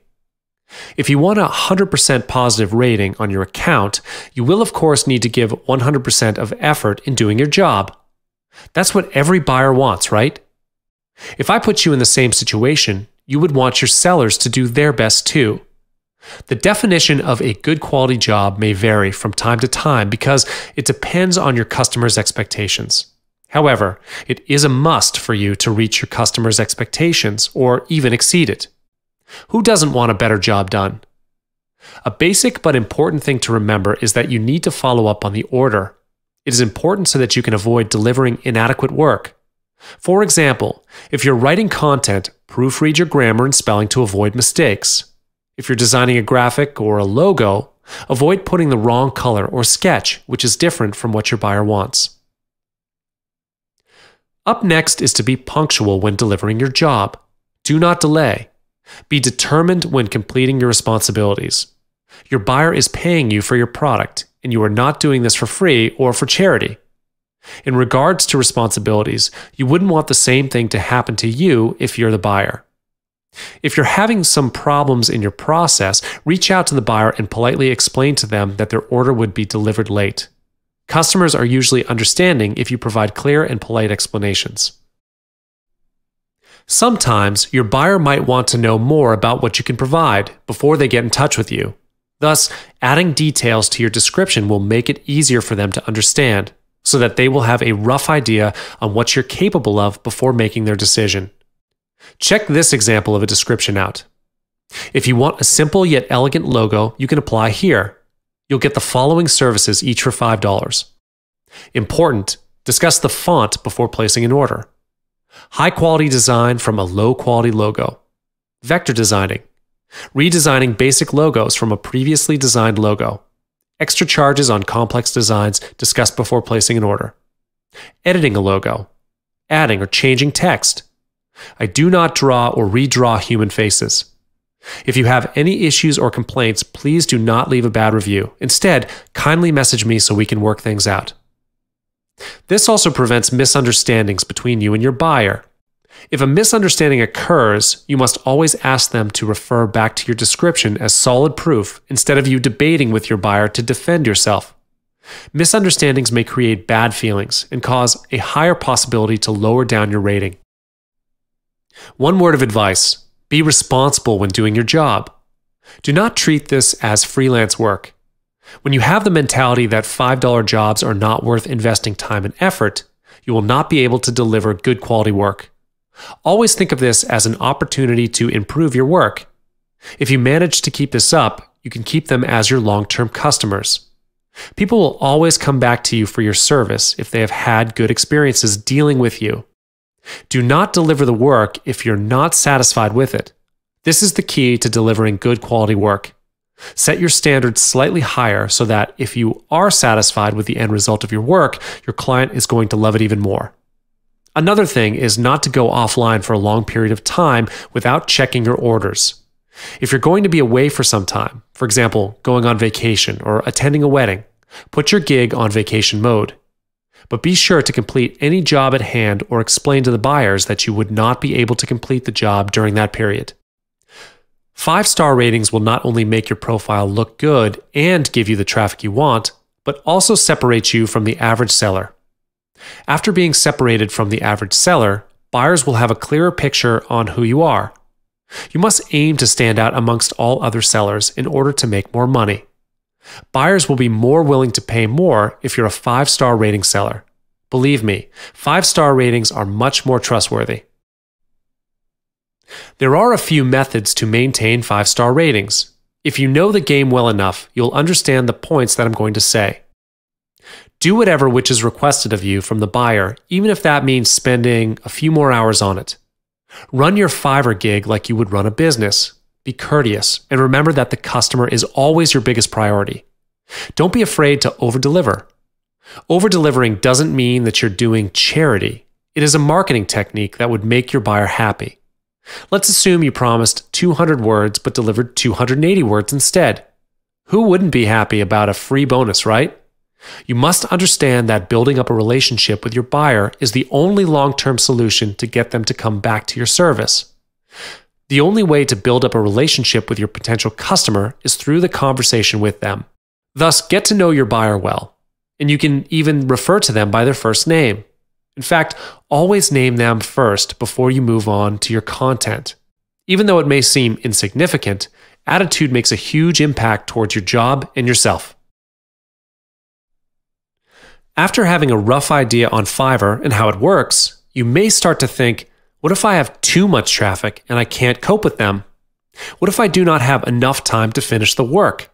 If you want a 100% positive rating on your account, you will of course need to give 100% of effort in doing your job. That's what every buyer wants, right? If I put you in the same situation, you would want your sellers to do their best too. The definition of a good quality job may vary from time to time because it depends on your customer's expectations. However, it is a must for you to reach your customer's expectations or even exceed it. Who doesn't want a better job done? A basic but important thing to remember is that you need to follow up on the order. It is important so that you can avoid delivering inadequate work. For example, if you're writing content, proofread your grammar and spelling to avoid mistakes. If you're designing a graphic or a logo, avoid putting the wrong color or sketch, which is different from what your buyer wants. Up next is to be punctual when delivering your job. Do not delay. Be determined when completing your responsibilities. Your buyer is paying you for your product, and you are not doing this for free or for charity. In regards to responsibilities, you wouldn't want the same thing to happen to you if you're the buyer. If you're having some problems in your process, reach out to the buyer and politely explain to them that their order would be delivered late. Customers are usually understanding if you provide clear and polite explanations. Sometimes your buyer might want to know more about what you can provide before they get in touch with you. Thus, adding details to your description will make it easier for them to understand, so that they will have a rough idea on what you're capable of before making their decision. Check this example of a description out. If you want a simple yet elegant logo, you can apply here. You'll get the following services, each for $5. Important: discuss the font before placing an order. High quality design from a low quality logo. Vector designing. Redesigning basic logos from a previously designed logo. Extra charges on complex designs discussed before placing an order. Editing a logo. Adding or changing text. I do not draw or redraw human faces. If you have any issues or complaints, please do not leave a bad review. Instead, kindly message me so we can work things out. This also prevents misunderstandings between you and your buyer. If a misunderstanding occurs, you must always ask them to refer back to your description as solid proof instead of you debating with your buyer to defend yourself. Misunderstandings may create bad feelings and cause a higher possibility to lower down your rating. One word of advice: be responsible when doing your job. Do not treat this as freelance work. When you have the mentality that $5 jobs are not worth investing time and effort, you will not be able to deliver good quality work. Always think of this as an opportunity to improve your work. If you manage to keep this up, you can keep them as your long-term customers. People will always come back to you for your service if they have had good experiences dealing with you. Do not deliver the work if you're not satisfied with it. This is the key to delivering good quality work. Set your standards slightly higher so that if you are satisfied with the end result of your work, your client is going to love it even more. Another thing is not to go offline for a long period of time without checking your orders. If you're going to be away for some time, for example, going on vacation or attending a wedding, put your gig on vacation mode. But be sure to complete any job at hand or explain to the buyers that you would not be able to complete the job during that period. 5-star ratings will not only make your profile look good and give you the traffic you want, but also separate you from the average seller. After being separated from the average seller, buyers will have a clearer picture on who you are. You must aim to stand out amongst all other sellers in order to make more money. Buyers will be more willing to pay more if you're a 5-star rating seller. Believe me, 5-star ratings are much more trustworthy. There are a few methods to maintain 5-star ratings. If you know the game well enough, you'll understand the points that I'm going to say. Do whatever which is requested of you from the buyer, even if that means spending a few more hours on it. Run your Fiverr gig like you would run a business. Be courteous, and remember that the customer is always your biggest priority. Don't be afraid to over-deliver. Over-delivering doesn't mean that you're doing charity. It is a marketing technique that would make your buyer happy. Let's assume you promised 200 words but delivered 280 words instead. Who wouldn't be happy about a free bonus, right? You must understand that building up a relationship with your buyer is the only long-term solution to get them to come back to your service. The only way to build up a relationship with your potential customer is through the conversation with them. Thus, get to know your buyer well, and you can even refer to them by their first name. In fact, always name them first before you move on to your content. Even though it may seem insignificant, attitude makes a huge impact towards your job and yourself. After having a rough idea on Fiverr and how it works, you may start to think, what if I have too much traffic and I can't cope with them? What if I do not have enough time to finish the work?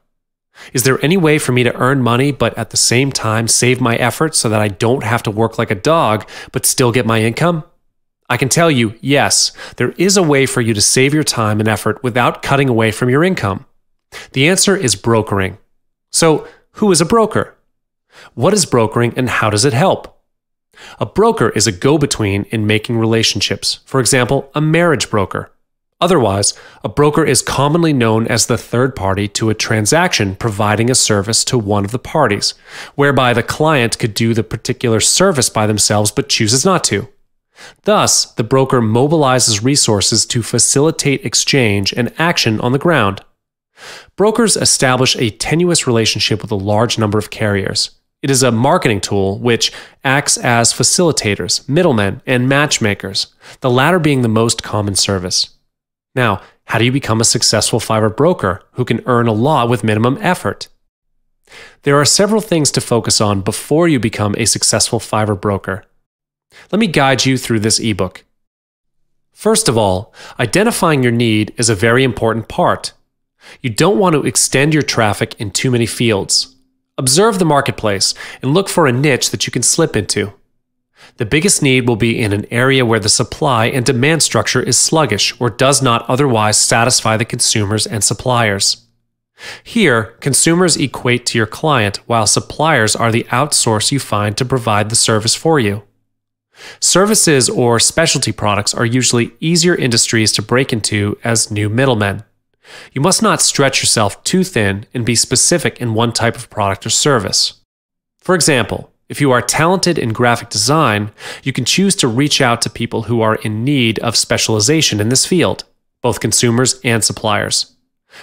Is there any way for me to earn money but at the same time save my effort so that I don't have to work like a dog but still get my income? I can tell you, yes, there is a way for you to save your time and effort without cutting away from your income. The answer is brokering. So, who is a broker? What is brokering and how does it help? A broker is a go-between in making relationships. For example, a marriage broker. Otherwise, a broker is commonly known as the third party to a transaction providing a service to one of the parties, whereby the client could do the particular service by themselves but chooses not to. Thus, the broker mobilizes resources to facilitate exchange and action on the ground. Brokers establish a tenuous relationship with a large number of carriers. It is a marketing tool which acts as facilitators, middlemen, and matchmakers, the latter being the most common service. Now, how do you become a successful fiber broker who can earn a lot with minimum effort? There are several things to focus on before you become a successful fiber broker. Let me guide you through this ebook. First of all, identifying your need is a very important part. You don't want to extend your traffic in too many fields. Observe the marketplace and look for a niche that you can slip into. The biggest need will be in an area where the supply and demand structure is sluggish or does not otherwise satisfy the consumers and suppliers. Here, consumers equate to your client while suppliers are the outsource you find to provide the service for you. Services or specialty products are usually easier industries to break into as new middlemen. You must not stretch yourself too thin and be specific in one type of product or service. For example, if you are talented in graphic design, you can choose to reach out to people who are in need of specialization in this field, both consumers and suppliers.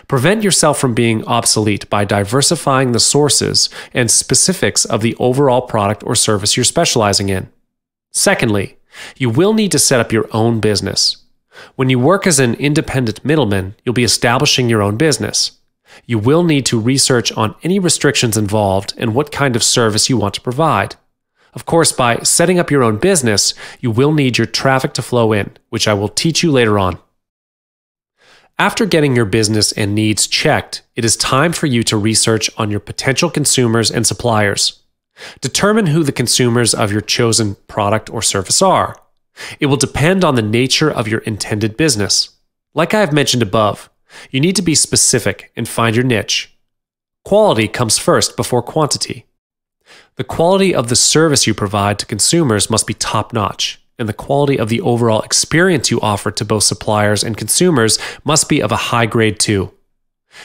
Prevent yourself from being obsolete by diversifying the sources and specifics of the overall product or service you're specializing in. Secondly, you will need to set up your own business. When you work as an independent middleman, you'll be establishing your own business. You will need to research on any restrictions involved and what kind of service you want to provide. Of course, by setting up your own business, you will need your traffic to flow in, which I will teach you later on. After getting your business and needs checked, it is time for you to research on your potential consumers and suppliers. Determine who the consumers of your chosen product or service are. It will depend on the nature of your intended business. Like I have mentioned above, you need to be specific and find your niche. Quality comes first before quantity. The quality of the service you provide to consumers must be top-notch, and the quality of the overall experience you offer to both suppliers and consumers must be of a high grade too.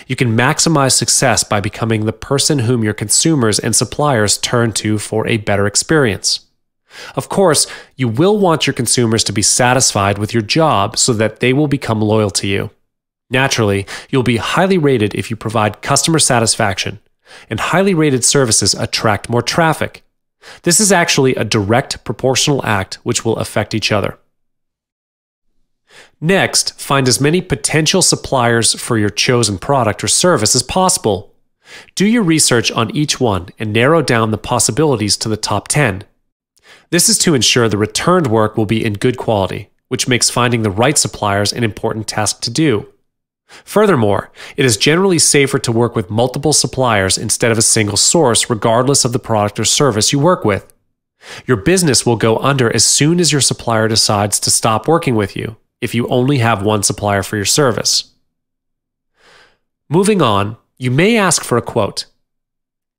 You can maximize success by becoming the person whom your consumers and suppliers turn to for a better experience. Of course, you will want your consumers to be satisfied with your job so that they will become loyal to you. Naturally, you'll be highly rated if you provide customer satisfaction, and highly rated services attract more traffic. This is actually a direct proportional act which will affect each other. Next, find as many potential suppliers for your chosen product or service as possible. Do your research on each one and narrow down the possibilities to the top 10. This is to ensure the returned work will be in good quality, which makes finding the right suppliers an important task to do. Furthermore, it is generally safer to work with multiple suppliers instead of a single source, regardless of the product or service you work with. Your business will go under as soon as your supplier decides to stop working with you, if you only have one supplier for your service. Moving on, you may ask for a quote.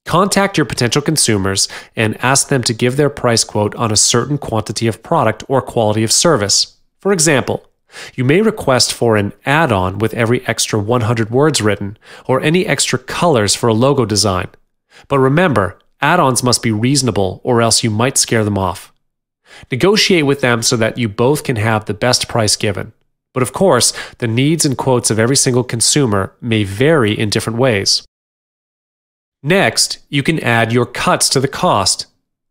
Contact your potential consumers and ask them to give their price quote on a certain quantity of product or quality of service. For example, you may request for an add-on with every extra 100 words written, or any extra colors for a logo design. But remember, add-ons must be reasonable or else you might scare them off. Negotiate with them so that you both can have the best price given. But of course, the needs and quotes of every single consumer may vary in different ways. Next, you can add your cuts to the cost.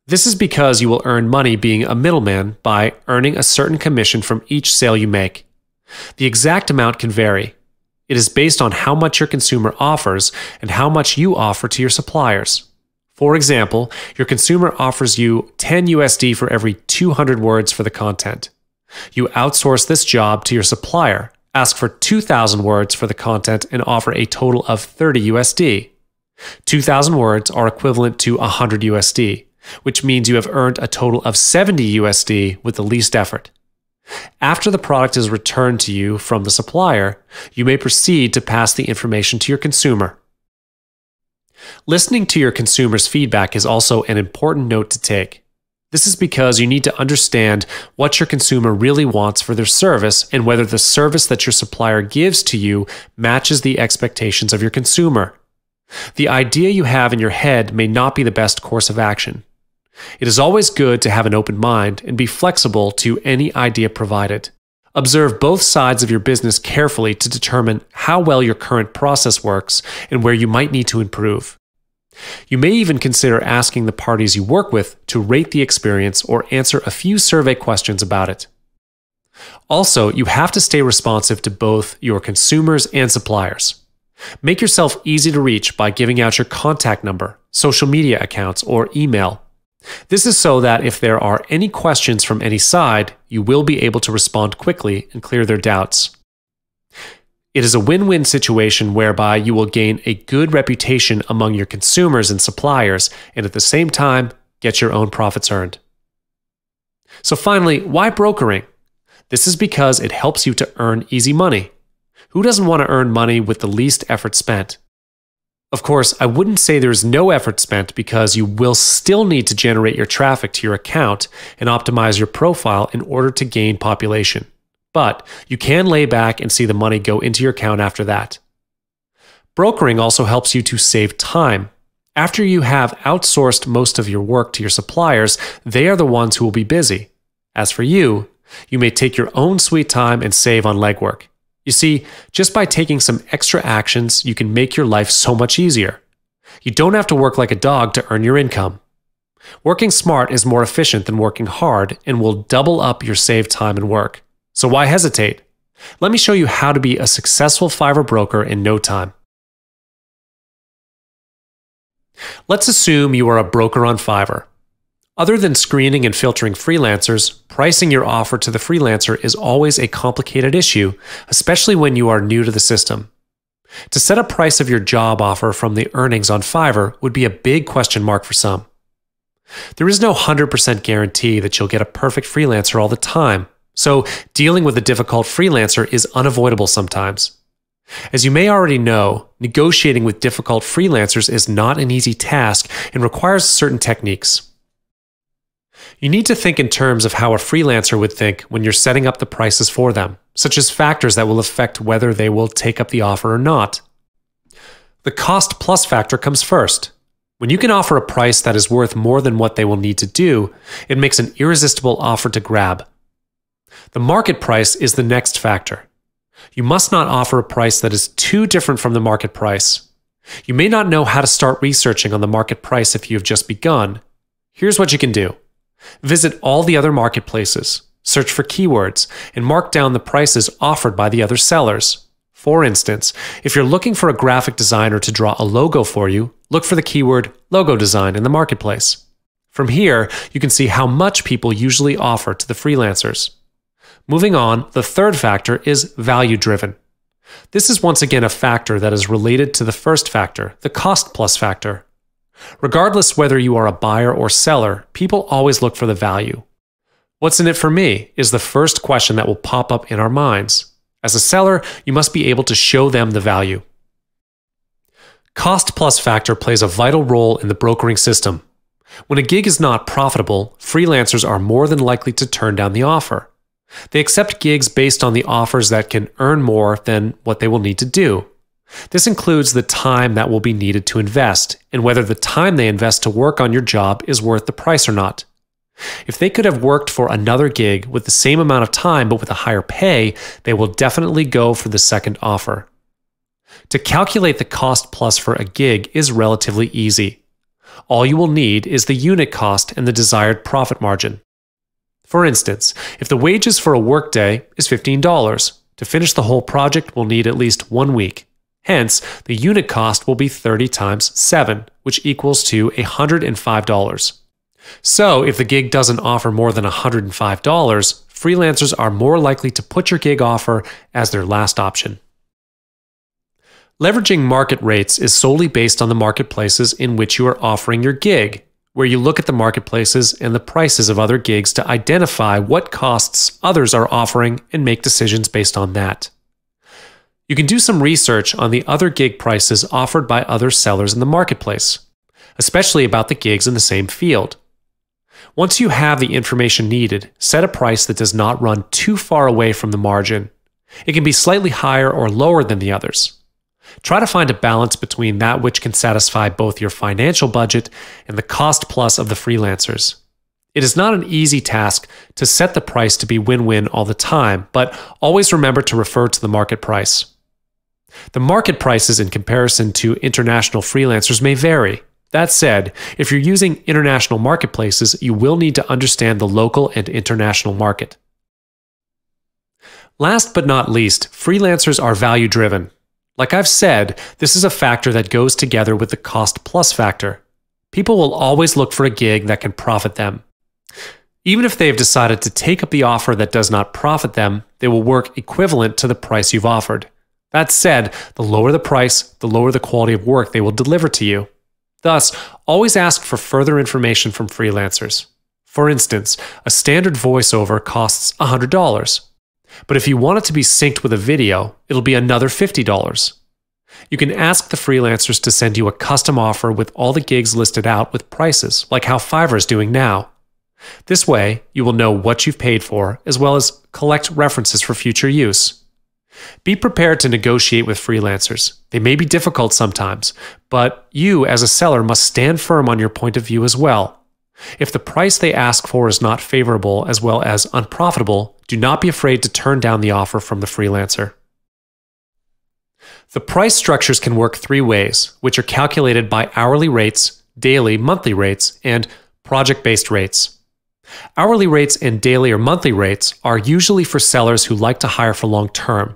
This is because you will earn money being a middleman by earning a certain commission from each sale you make. The exact amount can vary. It is based on how much your consumer offers and how much you offer to your suppliers. For example, your consumer offers you 10 USD for every 200 words for the content. You outsource this job to your supplier, ask for 2,000 words for the content, and offer a total of 30 USD. 2,000 words are equivalent to 100 USD, which means you have earned a total of 70 USD with the least effort. After the product is returned to you from the supplier, you may proceed to pass the information to your consumer. Listening to your consumer's feedback is also an important note to take. This is because you need to understand what your consumer really wants for their service and whether the service that your supplier gives to you matches the expectations of your consumer. The idea you have in your head may not be the best course of action. It is always good to have an open mind and be flexible to any idea provided. Observe both sides of your business carefully to determine how well your current process works and where you might need to improve. You may even consider asking the parties you work with to rate the experience or answer a few survey questions about it. Also, you have to stay responsive to both your consumers and suppliers. Make yourself easy to reach by giving out your contact number, social media accounts, or email. This is so that if there are any questions from any side, you will be able to respond quickly and clear their doubts. It is a win-win situation whereby you will gain a good reputation among your consumers and suppliers, and at the same time, get your own profits earned. So finally, why brokering? This is because it helps you to earn easy money. Who doesn't want to earn money with the least effort spent? Of course, I wouldn't say there's no effort spent because you will still need to generate your traffic to your account and optimize your profile in order to gain population. But you can lay back and see the money go into your account after that. Brokering also helps you to save time. After you have outsourced most of your work to your suppliers, they are the ones who will be busy. As for you, you may take your own sweet time and save on legwork. You see, just by taking some extra actions, you can make your life so much easier. You don't have to work like a dog to earn your income. Working smart is more efficient than working hard and will double up your saved time and work. So why hesitate? Let me show you how to be a successful Fiverr broker in no time. Let's assume you are a broker on Fiverr. Other than screening and filtering freelancers, pricing your offer to the freelancer is always a complicated issue, especially when you are new to the system. To set a price of your job offer from the earnings on Fiverr would be a big question mark for some. There is no 100% guarantee that you'll get a perfect freelancer all the time, so dealing with a difficult freelancer is unavoidable sometimes. As you may already know, negotiating with difficult freelancers is not an easy task and requires certain techniques. You need to think in terms of how a freelancer would think when you're setting up the prices for them, such as factors that will affect whether they will take up the offer or not. The cost plus factor comes first. When you can offer a price that is worth more than what they will need to do, it makes an irresistible offer to grab. The market price is the next factor. You must not offer a price that is too different from the market price. You may not know how to start researching on the market price if you have just begun. Here's what you can do. Visit all the other marketplaces, search for keywords, and mark down the prices offered by the other sellers. For instance, if you're looking for a graphic designer to draw a logo for you, look for the keyword logo design in the marketplace. From here, you can see how much people usually offer to the freelancers. Moving on, the third factor is value-driven. This is once again a factor that is related to the first factor, the cost plus factor. Regardless whether you are a buyer or seller, people always look for the value. What's in it for me is the first question that will pop up in our minds. As a seller, you must be able to show them the value. Cost plus factor plays a vital role in the brokering system. When a gig is not profitable, freelancers are more than likely to turn down the offer. They accept gigs based on the offers that can earn more than what they will need to do. This includes the time that will be needed to invest, and whether the time they invest to work on your job is worth the price or not. If they could have worked for another gig with the same amount of time but with a higher pay, they will definitely go for the second offer. To calculate the cost plus for a gig is relatively easy. All you will need is the unit cost and the desired profit margin. For instance, if the wages for a workday is $15, to finish the whole project will need at least 1 week. Hence, the unit cost will be 30 times 7, which equals to $105. So, if the gig doesn't offer more than $105, freelancers are more likely to put your gig offer as their last option. Leveraging market rates is solely based on the marketplaces in which you are offering your gig, where you look at the marketplaces and the prices of other gigs to identify what costs others are offering and make decisions based on that. You can do some research on the other gig prices offered by other sellers in the marketplace, especially about the gigs in the same field. Once you have the information needed, set a price that does not run too far away from the margin. It can be slightly higher or lower than the others. Try to find a balance between that which can satisfy both your financial budget and the cost plus of the freelancers. It is not an easy task to set the price to be win-win all the time, but always remember to refer to the market price. The market prices in comparison to international freelancers may vary. That said, if you're using international marketplaces, you will need to understand the local and international market. Last but not least, freelancers are value-driven. Like I've said, this is a factor that goes together with the cost-plus factor. People will always look for a gig that can profit them. Even if they have decided to take up the offer that does not profit them, they will work equivalent to the price you've offered. That said, the lower the price, the lower the quality of work they will deliver to you. Thus, always ask for further information from freelancers. For instance, a standard voiceover costs $100. But if you want it to be synced with a video, it'll be another $50. You can ask the freelancers to send you a custom offer with all the gigs listed out with prices, like how Fiverr is doing now. This way, you will know what you've paid for, as well as collect references for future use. Be prepared to negotiate with freelancers. They may be difficult sometimes, but you as a seller must stand firm on your point of view as well. If the price they ask for is not favorable as well as unprofitable, do not be afraid to turn down the offer from the freelancer. The price structures can work three ways, which are calculated by hourly rates, daily, monthly rates, and project-based rates. Hourly rates and daily or monthly rates are usually for sellers who like to hire for long term.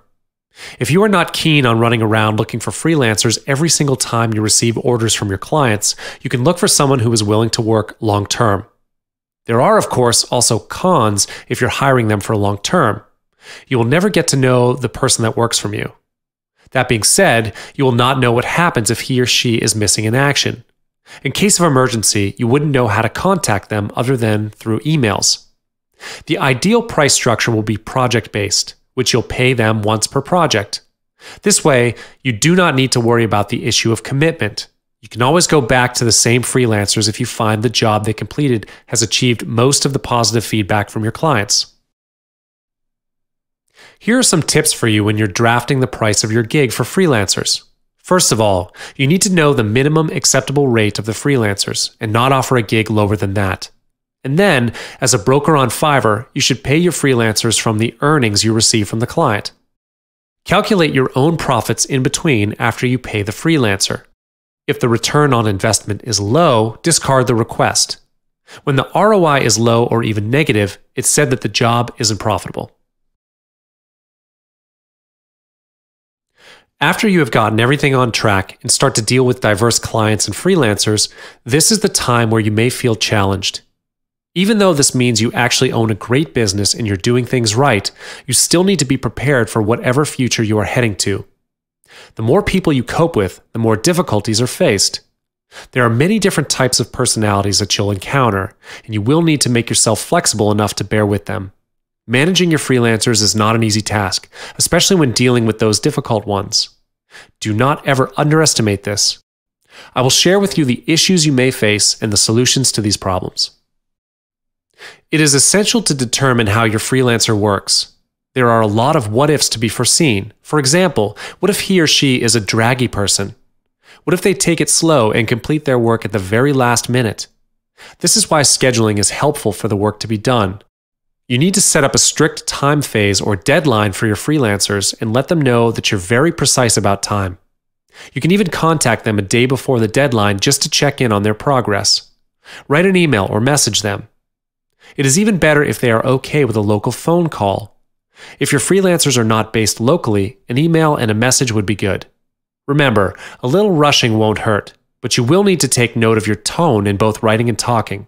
If you are not keen on running around looking for freelancers every single time you receive orders from your clients, you can look for someone who is willing to work long term. There are, of course, also cons if you're hiring them for long term. You will never get to know the person that works from you. That being said, you will not know what happens if he or she is missing in action. In case of emergency, you wouldn't know how to contact them other than through emails. The ideal price structure will be project-based, which you'll pay them once per project. This way, you do not need to worry about the issue of commitment. You can always go back to the same freelancers if you find the job they completed has achieved most of the positive feedback from your clients. Here are some tips for you when you're drafting the price of your gig for freelancers. First of all, you need to know the minimum acceptable rate of the freelancers and not offer a gig lower than that. And then, as a broker on Fiverr, you should pay your freelancers from the earnings you receive from the client. Calculate your own profits in between after you pay the freelancer. If the return on investment is low, discard the request. When the ROI is low or even negative, it's said that the job isn't profitable. After you have gotten everything on track and start to deal with diverse clients and freelancers, this is the time where you may feel challenged. Even though this means you actually own a great business and you're doing things right, you still need to be prepared for whatever future you are heading to. The more people you cope with, the more difficulties are faced. There are many different types of personalities that you'll encounter, and you will need to make yourself flexible enough to bear with them. Managing your freelancers is not an easy task, especially when dealing with those difficult ones. Do not ever underestimate this. I will share with you the issues you may face and the solutions to these problems. It is essential to determine how your freelancer works. There are a lot of what-ifs to be foreseen. For example, what if he or she is a draggy person? What if they take it slow and complete their work at the very last minute? This is why scheduling is helpful for the work to be done. You need to set up a strict time phase or deadline for your freelancers and let them know that you're very precise about time. You can even contact them a day before the deadline just to check in on their progress. Write an email or message them. It is even better if they are okay with a local phone call. If your freelancers are not based locally, an email and a message would be good. Remember, a little rushing won't hurt, but you will need to take note of your tone in both writing and talking.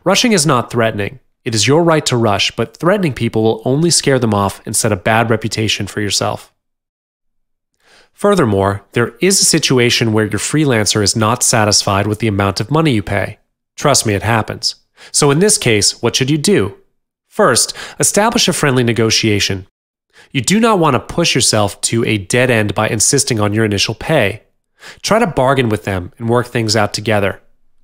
Rushing is not threatening. It is your right to rush, but threatening people will only scare them off and set a bad reputation for yourself. Furthermore, there is a situation where your freelancer is not satisfied with the amount of money you pay. Trust me, it happens. So in this case, what should you do? First, establish a friendly negotiation. You do not want to push yourself to a dead end by insisting on your initial pay. Try to bargain with them and work things out together.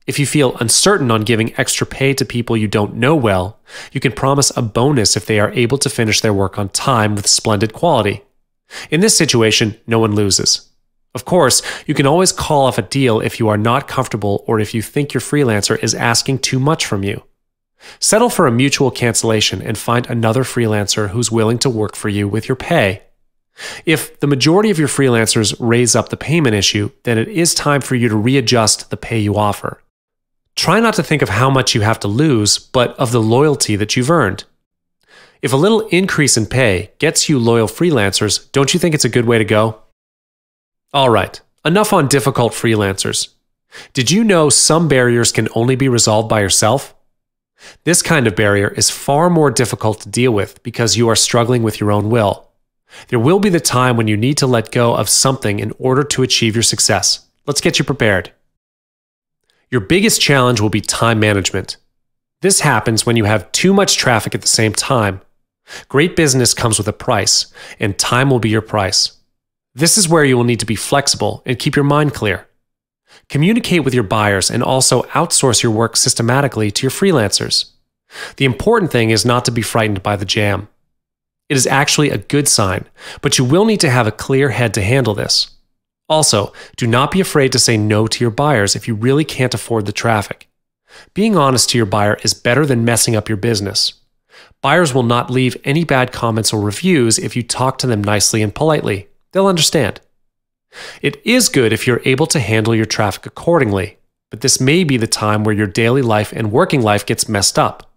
If you feel uncertain on giving extra pay to people you don't know well, you can promise a bonus if they are able to finish their work on time with splendid quality. In this situation, no one loses. Of course, you can always call off a deal if you are not comfortable or if you think your freelancer is asking too much from you. Settle for a mutual cancellation and find another freelancer who's willing to work for you with your pay. If the majority of your freelancers raise up the payment issue, then it is time for you to readjust the pay you offer. Try not to think of how much you have to lose, but of the loyalty that you've earned. If a little increase in pay gets you loyal freelancers, don't you think it's a good way to go? All right, enough on difficult freelancers. Did you know some barriers can only be resolved by yourself? This kind of barrier is far more difficult to deal with because you are struggling with your own will. There will be the time when you need to let go of something in order to achieve your success. Let's get you prepared. Your biggest challenge will be time management. This happens when you have too much traffic at the same time. Great business comes with a price, and time will be your price. This is where you will need to be flexible and keep your mind clear. Communicate with your buyers and also outsource your work systematically to your freelancers. The important thing is not to be frightened by the jam. It is actually a good sign, but you will need to have a clear head to handle this. Also, do not be afraid to say no to your buyers if you really can't afford the traffic. Being honest to your buyer is better than messing up your business. Buyers will not leave any bad comments or reviews if you talk to them nicely and politely. They'll understand. It is good if you're able to handle your traffic accordingly, but this may be the time where your daily life and working life gets messed up.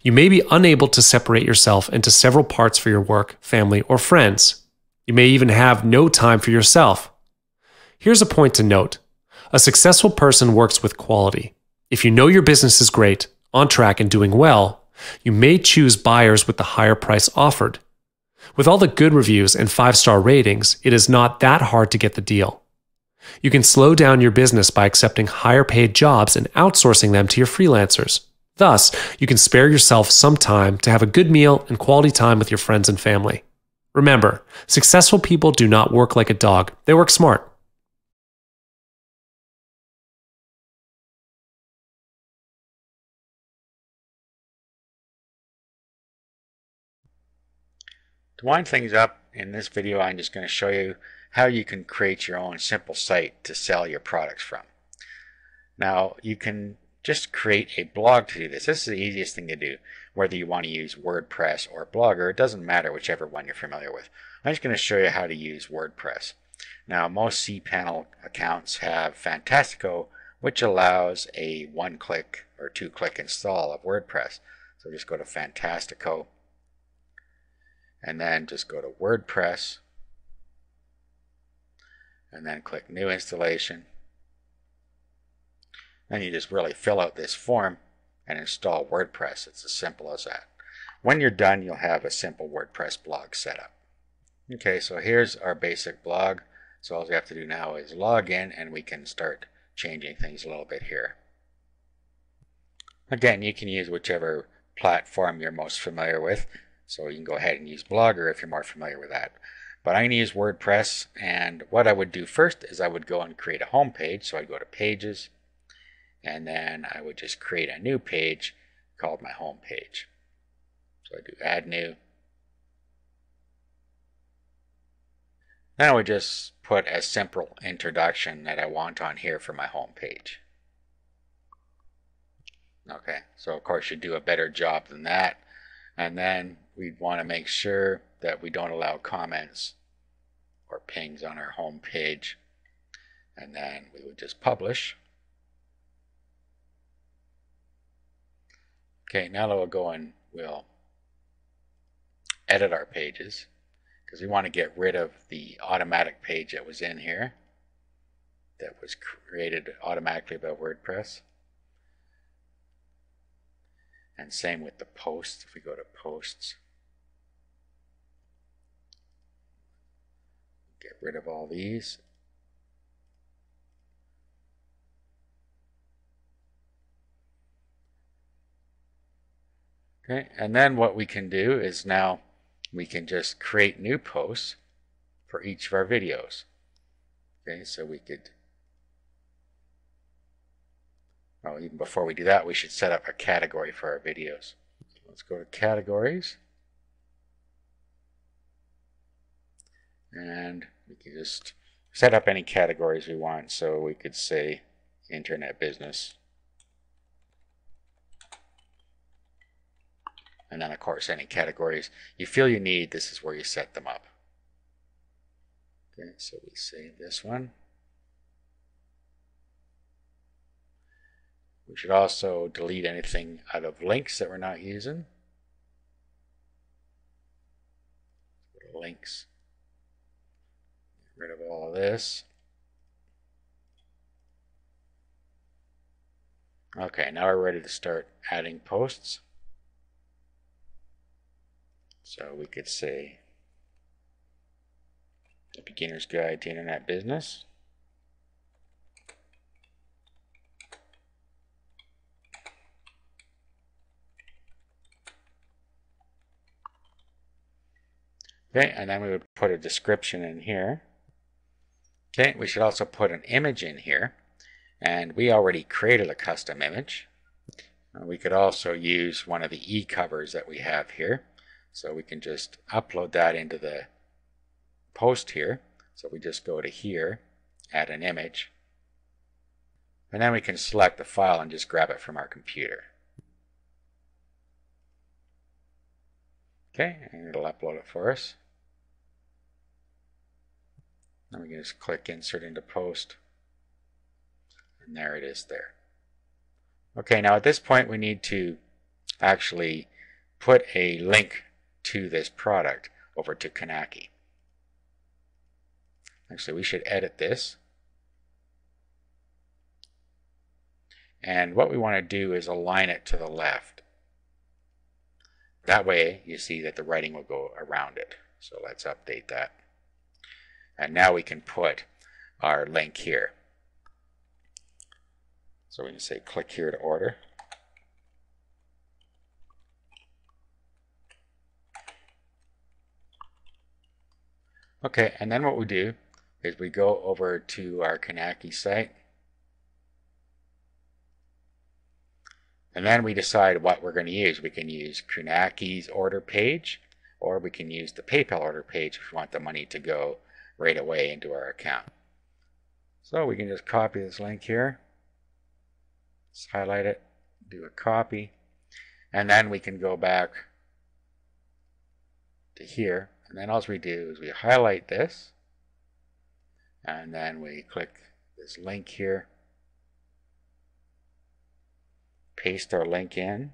You may be unable to separate yourself into several parts for your work, family, or friends. You may even have no time for yourself. Here's a point to note. A successful person works with quality. If you know your business is great, on track, and doing well, you may choose buyers with the higher price offered. With all the good reviews and 5-star ratings, it is not that hard to get the deal. You can slow down your business by accepting higher paid jobs and outsourcing them to your freelancers. Thus, you can spare yourself some time to have a good meal and quality time with your friends and family. Remember, successful people do not work like a dog, they work smart. To wind things up, in this video I'm just going to show you how you can create your own simple site to sell your products from. Now you can just create a blog to do this. This is the easiest thing to do. Whether you want to use WordPress or Blogger, it doesn't matter, whichever one you're familiar with. I'm just going to show you how to use WordPress. Now most cPanel accounts have Fantastico, which allows a one-click or two-click install of WordPress. So just go to Fantastico and then just go to WordPress and then click New Installation. Then you just really fill out this form and install WordPress. It's as simple as that. When you're done, you'll have a simple WordPress blog set up. Okay, so here's our basic blog. So all we have to do now is log in and we can start changing things a little bit here. Again, you can use whichever platform you're most familiar with. So you can go ahead and use Blogger if you're more familiar with that. But I'm going to use WordPress, and what I would do first is I would go and create a home page. So I'd go to Pages, and then I would just create a new page called my home page. So I do Add New. Then I would just put a simple introduction that I want on here for my home page. Okay, so of course you do a better job than that. And then we'd want to make sure that we don't allow comments or pings on our home page. And then we would just publish. Okay, now we'll go and we'll edit our pages because we want to get rid of the automatic page that was in here that was created automatically by WordPress. And same with the posts. If we go to posts, get rid of all these. Okay, and then what we can do is now we can just create new posts for each of our videos. Okay, so we could Well, even before we do that, we should set up a category for our videos. Let's go to categories. And we can just set up any categories we want. So we could say internet business. And then, of course, any categories you feel you need, this is where you set them up. Okay, so we save this one. We should also delete anything out of links that we're not using. Go to links. Get rid of all of this. Okay, now we're ready to start adding posts. So we could say The Beginner's Guide to Internet Business. Okay, and then we would put a description in here. Okay, we should also put an image in here. And we already created a custom image. We could also use one of the e-covers that we have here. So we can just upload that into the post here. So we just go to here, add an image. And then we can select the file and just grab it from our computer. Okay, and it'll upload it for us. Then we can just click Insert into Post. And there it is there. Okay, now at this point we need to actually put a link to this product over to Knacky. Actually, we should edit this. And what we want to do is align it to the left. That way you see that the writing will go around it. So let's update that. And now we can put our link here. So we can say click here to order. Okay, and then what we do is we go over to our Knacky site. And then we decide what we're going to use. We can use Knacky's order page, or we can use the PayPal order page if we want the money to go right away into our account. So we can just copy this link here. Let's highlight it, do a copy, and then we can go back to here, and then all we do is we highlight this, and then we click this link here, paste our link in,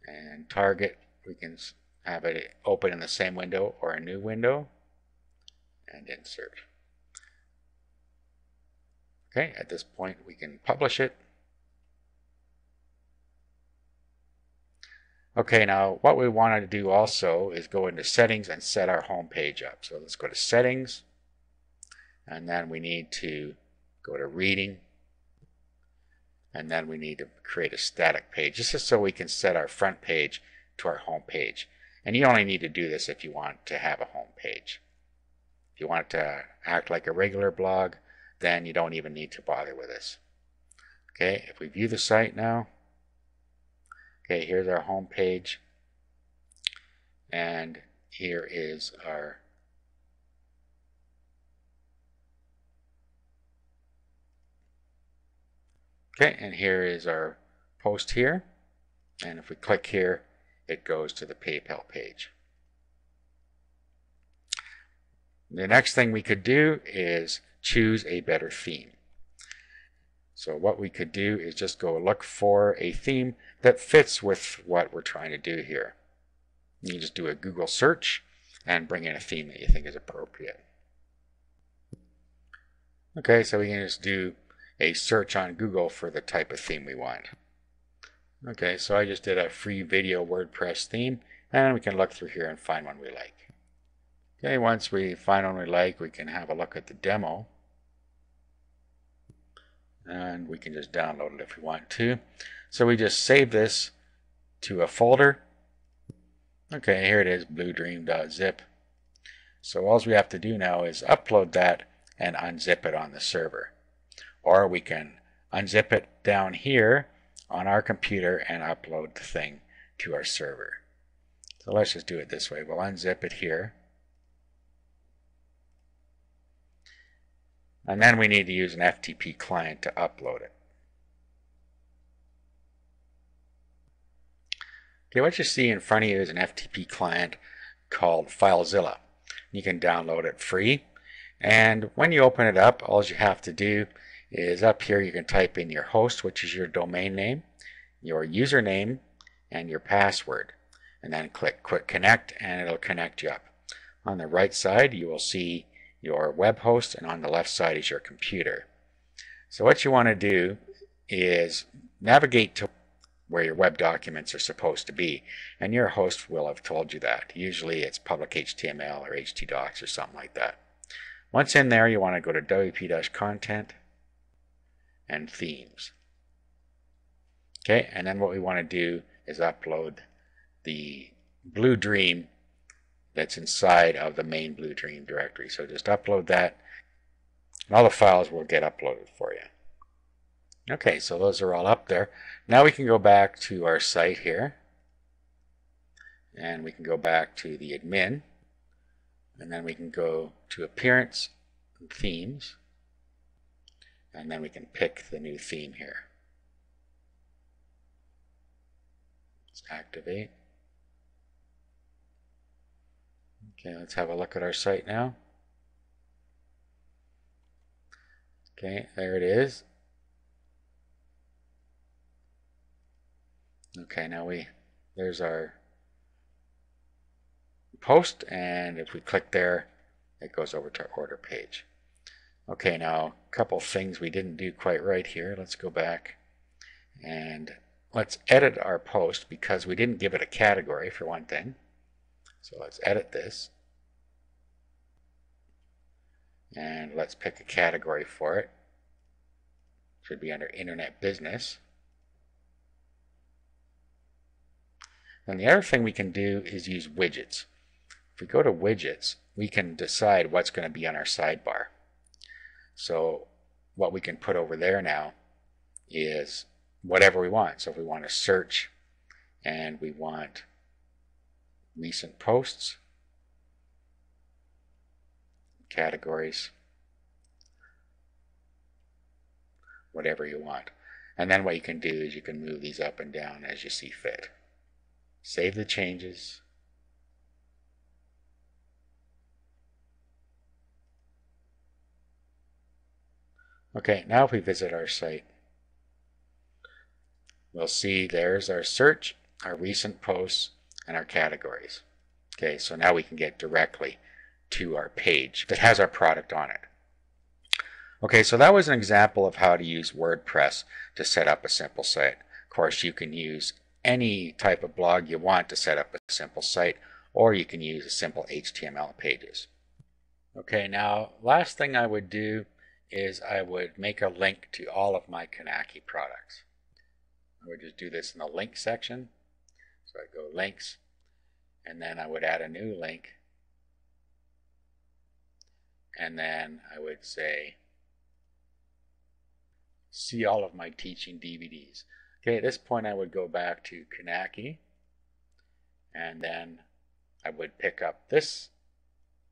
and target, we can have it open in the same window or a new window, and insert. Okay, at this point we can publish it. Okay, now what we want to do also is go into settings and set our home page up. So let's go to settings, and then we need to go to reading, and then we need to create a static page. This is so we can set our front page to our home page. And you only need to do this if you want to have a home page. If you want it to act like a regular blog, then you don't even need to bother with this. Okay, if we view the site now, okay, here's our home page, and here is our and here is our post here, and if we click here, it goes to the PayPal page. The next thing we could do is choose a better theme. So what we could do is just go look for a theme that fits with what we're trying to do here. You just do a Google search and bring in a theme that you think is appropriate. Okay, so we can just do a search on Google for the type of theme we want. Okay, so I just did a free video WordPress theme, and we can look through here and find one we like. Okay, once we find one we like, we can have a look at the demo. And we can just download it if we want to. So we just save this to a folder. Okay, here it is, bluedream.zip. So all we have to do now is upload that and unzip it on the server. Or we can unzip it down here on our computer and upload the thing to our server. So let's just do it this way. We'll unzip it here. And then we need to use an FTP client to upload it. Okay, what you see in front of you is an FTP client called FileZilla. You can download it free. And when you open it up, all you have to do is up here you can type in your host, which is your domain name, your username, and your password. And then click Quick Connect and it'll connect you up. On the right side you will see your web host, and on the left side is your computer. So what you want to do is navigate to where your web documents are supposed to be, and your host will have told you that. Usually it's public HTML or htdocs or something like that. Once in there, you want to go to wp-content and themes. Okay, and then what we want to do is upload the Blue Dream that's inside of the main Blue Dream directory. So just upload that, and all the files will get uploaded for you. Okay, so those are all up there. Now we can go back to our site here, and we can go back to the admin, and then we can go to appearance and themes, and then we can pick the new theme here. Let's activate. Okay, let's have a look at our site now. Okay, there it is. Okay, now there's our post, and if we click there, it goes over to our order page. Okay, now a couple things we didn't do quite right here. Let's go back and let's edit our post because we didn't give it a category for one thing. So let's edit this. And let's pick a category for it. Should be under Internet Business. And the other thing we can do is use widgets. If we go to widgets, we can decide what's going to be on our sidebar. So what we can put over there now is whatever we want. So if we want to search and we want recent posts, categories, whatever you want. And then what you can do is you can move these up and down as you see fit. Save the changes. Okay, now if we visit our site, we'll see there's our search, our recent posts, and our categories. Okay, so now we can get directly to our page that has our product on it. Okay, so that was an example of how to use WordPress to set up a simple site. Of course, you can use any type of blog you want to set up a simple site, or you can use a simple HTML pages. Okay, now last thing I would do is I would make a link to all of my Knacky products. I would just do this in the link section. So I go links, and then I would add a new link, and then I would say see all of my teaching DVDs. Okay, at this point I would go back to Knacky, and then I would pick up this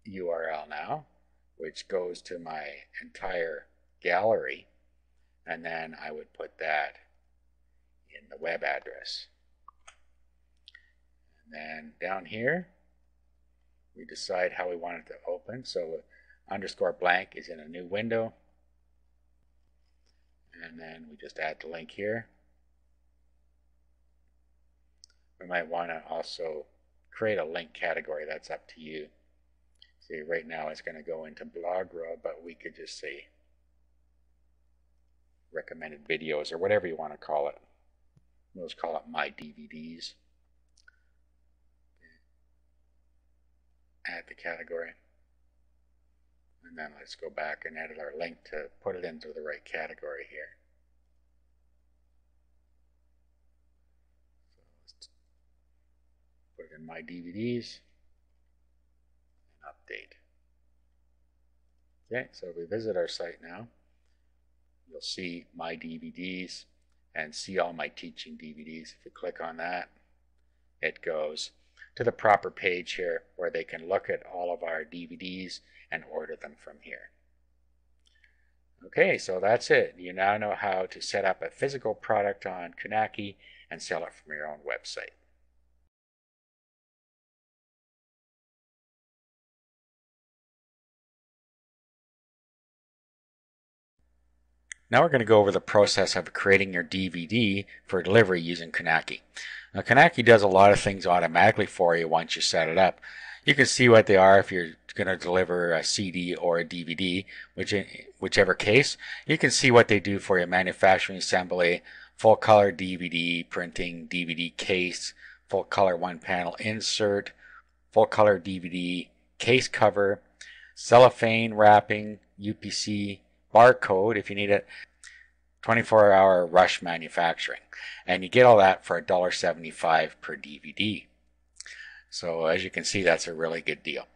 URL now, which goes to my entire gallery, and then I would put that in the web address. And then down here we decide how we want it to open. So underscore blank is in a new window, and then we just add the link here. We might want to also create a link category. That's up to you. See, right now it's going to go into Blogra, but we could just say recommended videos or whatever you want to call it. We'll just call it My DVDs. Add the category. And then let's go back and edit our link to put it into the right category here. So let's put it in My DVDs and update. Okay, so if we visit our site now, you'll see my DVDs and see all my teaching DVDs. If you click on that, it goes to the proper page here where they can look at all of our DVDs and order them from here. Okay, so that's it. You now know how to set up a physical product on Coonaki and sell it from your own website. Now we're going to go over the process of creating your DVD for delivery using Coonaki. Now Coonaki does a lot of things automatically for you once you set it up. You can see what they are if you're going to deliver a CD or a DVD, whichever case. You can see what they do for you: manufacturing, assembly, full color DVD printing, DVD case, full color one panel insert, full color DVD case cover, cellophane wrapping, UPC barcode if you need it, 24-hour rush manufacturing, and you get all that for $1.75 per DVD. So as you can see, that's a really good deal.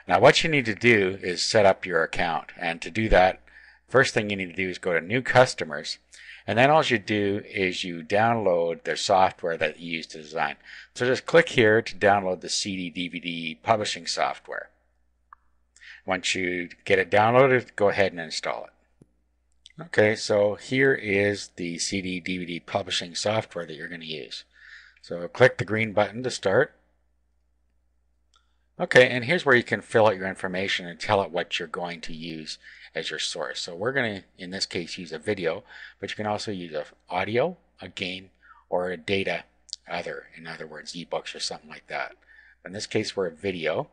Now what you need to do is set up your account, and to do that, first thing you need to do is go to new customers, and then all you do is you download their software that you use to design. So just click here to download the CD DVD publishing software. Once you get it downloaded, go ahead and install it. Okay, so here is the CD DVD publishing software that you're going to use. So click the green button to start. Okay, and here's where you can fill out your information and tell it what you're going to use as your source. So we're going to, in this case, use a video, but you can also use an audio, a game, or a data, in other words, ebooks or something like that. In this case, we're a video.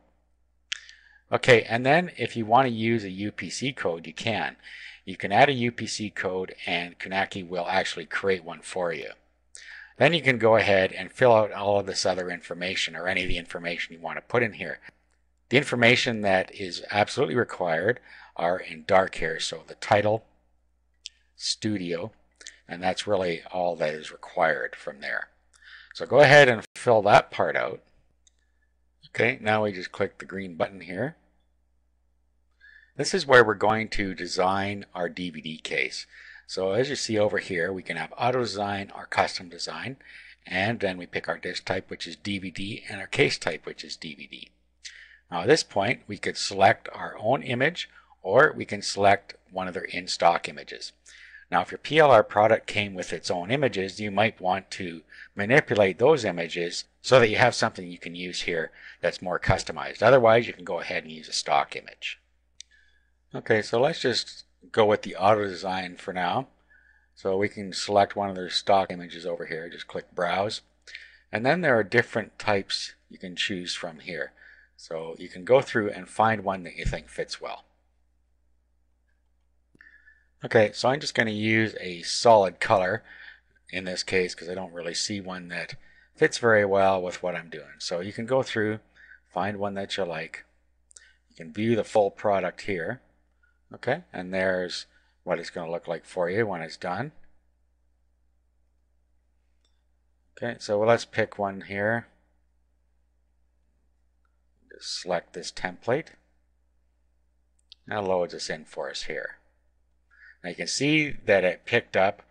Okay, and then if you want to use a UPC code, you can. You can add a UPC code and Coonaki will actually create one for you. Then you can go ahead and fill out all of this other information, or any of the information you want to put in here. The information that is absolutely required are in dark here, so the title, studio, and that's really all that is required from there. So go ahead and fill that part out. Okay, now we just click the green button here. This is where we're going to design our DVD case. So as you see over here, we can have auto design or custom design, and then we pick our disc type, which is DVD, and our case type, which is DVD. Now at this point, we could select our own image, or we can select one of their in-stock images. Now if your PLR product came with its own images, you might want to manipulate those images so that you have something you can use here that's more customized. Otherwise, you can go ahead and use a stock image. Okay, so let's just go with the auto design for now. So we can select one of their stock images over here. Just click browse, and then there are different types you can choose from here. So you can go through and find one that you think fits well. Okay, so I'm just going to use a solid color in this case because I don't really see one that fits very well with what I'm doing. So you can go through, find one that you like. You can view the full product here. Okay, and there's what it's going to look like for you when it's done. Okay, so let's pick one here. Just select this template. Now it loads us in for us here. Now you can see that it picked up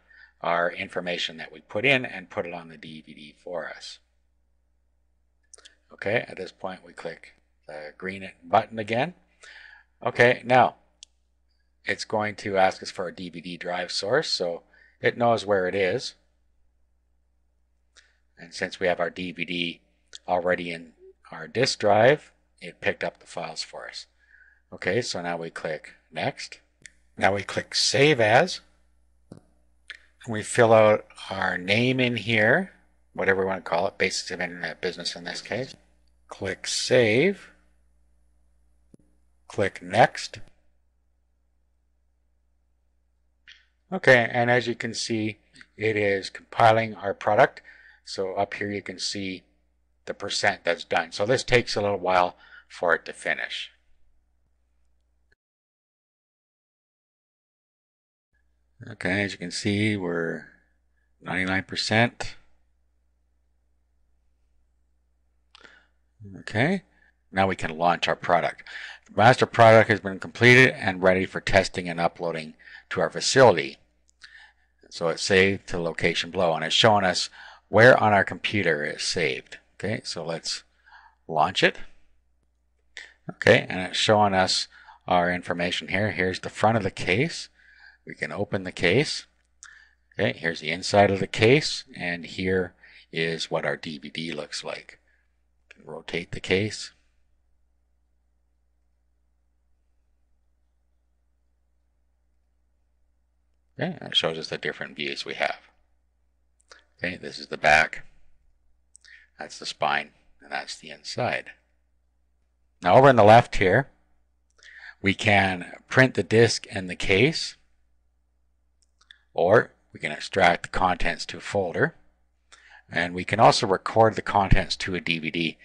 our information that we put in and put it on the DVD for us. Okay, at this point we click the green button again. Okay, now it's going to ask us for a DVD drive source, so it knows where it is. And since we have our DVD already in our disk drive, it picked up the files for us. Okay, so now we click Next. Now we click Save As. And we fill out our name in here, whatever we want to call it, Basics of Internet Business in this case. Click Save. Click Next. Okay, and as you can see, it is compiling our product. So up here you can see the percent that's done. So this takes a little while for it to finish. Okay, as you can see, we're 99%. Okay, now we can launch our product. The master product has been completed and ready for testing and uploading to our facility. So it's saved to location below, and it's showing us where on our computer it's saved. Okay, so let's launch it. Okay, and it's showing us our information here. Here's the front of the case. We can open the case. Okay, here's the inside of the case, and here is what our DVD looks like. We can rotate the case. Okay, and it shows us the different views we have. Okay, this is the back, that's the spine, and that's the inside. Now over on the left here, we can print the disc and the case, or we can extract the contents to a folder, and we can also record the contents to a DVD.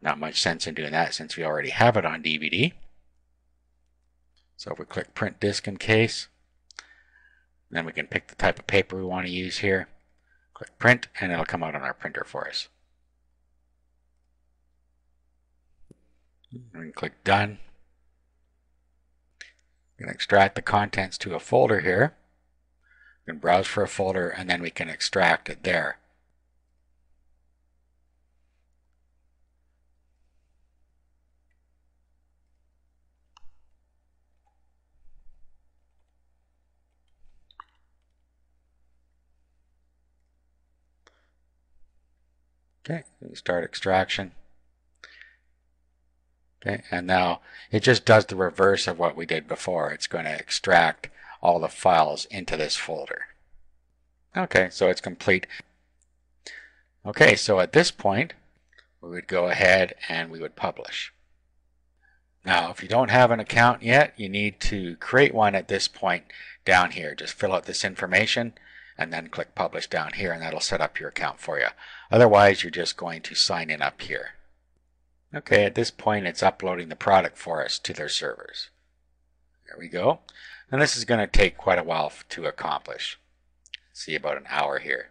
Not much sense in doing that since we already have it on DVD. So if we click print disc and case, then we can pick the type of paper we want to use here. Click print, and it'll come out on our printer for us. We can click done. We can extract the contents to a folder here. We can browse for a folder, and then we can extract it there. Okay, start extraction. Okay, and now it just does the reverse of what we did before. It's going to extract all the files into this folder. Okay, so it's complete. Okay, so at this point, we would go ahead and we would publish. Now, if you don't have an account yet, you need to create one at this point down here. Just fill out this information and then click publish down here, and that'll set up your account for you. Otherwise, you're just going to sign in up here. Okay, at this point, it's uploading the product for us to their servers. There we go. And this is going to take quite a while to accomplish. See, about an hour here.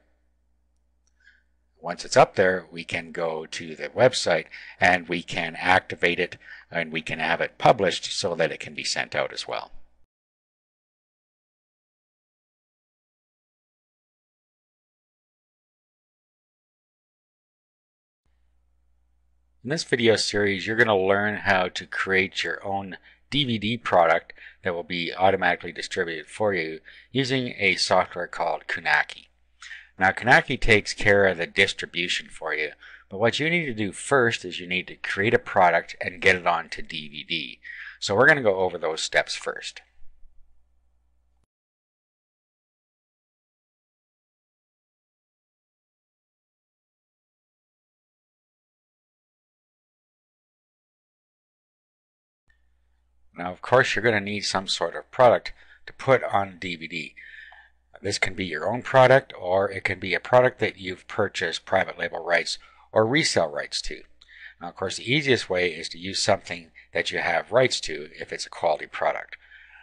Once it's up there, we can go to the website and we can activate it, and we can have it published so that it can be sent out as well. In this video series, you're going to learn how to create your own DVD product that will be automatically distributed for you using a software called Kunaki. Now, Kunaki takes care of the distribution for you, but what you need to do first is you need to create a product and get it onto DVD. So we're going to go over those steps first. Now, of course, you're going to need some sort of product to put on DVD. This can be your own product, or it can be a product that you've purchased private label rights or resale rights to. Now, of course, the easiest way is to use something that you have rights to if it's a quality product.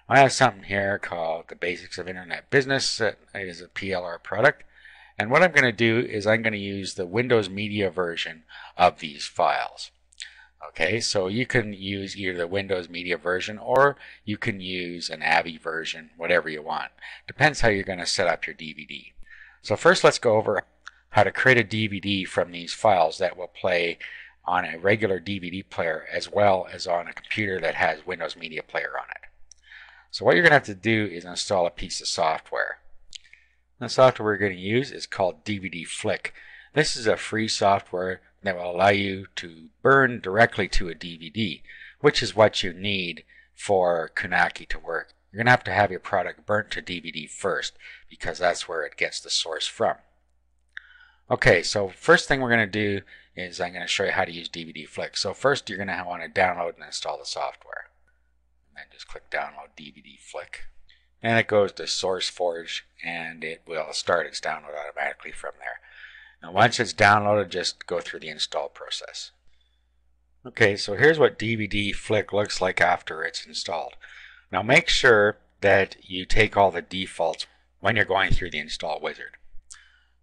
I have something here called The Basics of Internet Business. That is a PLR product. And what I'm going to do is I'm going to use the Windows Media version of these files. Okay, so you can use either the Windows Media version or you can use an AVI version, whatever you want. Depends how you're going to set up your DVD. So first let's go over how to create a DVD from these files that will play on a regular DVD player as well as on a computer that has Windows Media Player on it. So what you're going to have to do is install a piece of software. The software we're going to use is called DVD Flick. This is a free software that will allow you to burn directly to a DVD, which is what you need for Kunaki to work. You're going to have your product burnt to DVD first because that's where it gets the source from. Okay, so first thing we're going to do is I'm going to show you how to use DVD Flick. So first you're going to want to download and install the software. And then just click download DVD Flick. And it goes to SourceForge and it will start its download automatically from there. Now once it's downloaded, just go through the install process. Okay, so here's what DVD Flick looks like after it's installed. Now make sure that you take all the defaults when you're going through the install wizard.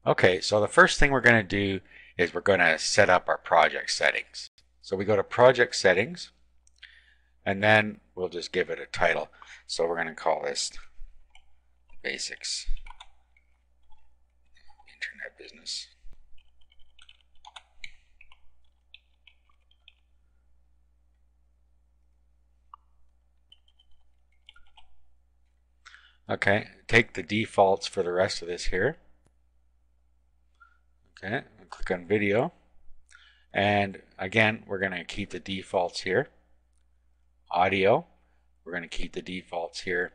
Okay, so the first thing we're going to do is we're going to set up our project settings. So we go to project settings and then we'll just give it a title. So we're going to call this Basics business. Okay, take the defaults for the rest of this here. Okay, click on video. And again, we're going to keep the defaults here. Audio, we're going to keep the defaults here.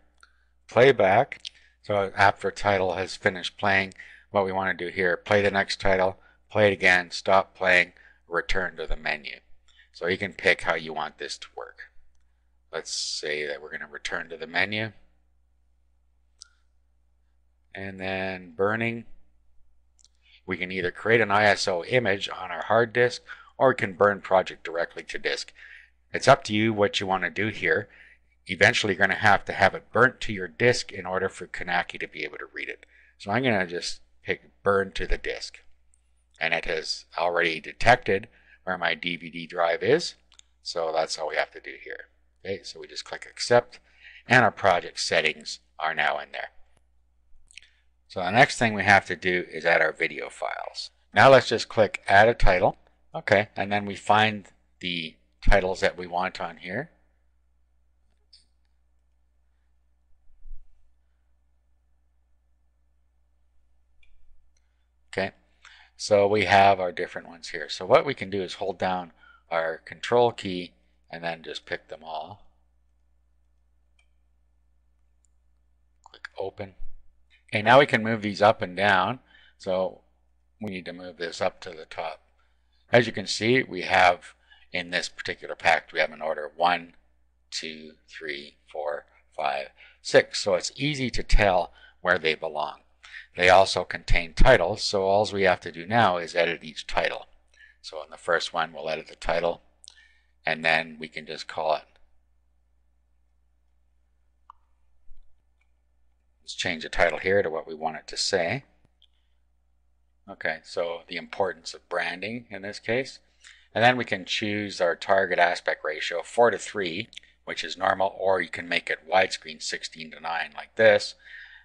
Playback, so after title has finished playing, what we want to do here, play the next title, play it again, stop playing, return to the menu. So you can pick how you want this to work. Let's say that we're going to return to the menu. And then burning, we can either create an ISO image on our hard disk, or we can burn project directly to disk. It's up to you what you want to do here. Eventually you're going to have it burnt to your disk in order for Knacky to be able to read it. So I'm going to just pick burn to the disk. And it has already detected where my DVD drive is. So that's all we have to do here. Okay, so we just click accept, and our project settings are now in there. So the next thing we have to do is add our video files. Now let's just click add a title. Okay, and then we find the titles that we want on here. Okay, so we have our different ones here. So what we can do is hold down our control key and then just pick them all. Click open. Okay, now we can move these up and down. So we need to move this up to the top. As you can see, we have in this particular pack, we have an order of 1, 2, 3, 4, 5, 6. So it's easy to tell where they belong. They also contain titles, so all we have to do now is edit each title. So in the first one, we'll edit the title, and then we can just call it. Let's change the title here to what we want it to say. Okay, so the importance of branding in this case. And then we can choose our target aspect ratio 4:3, which is normal, or you can make it widescreen 16:9 like this.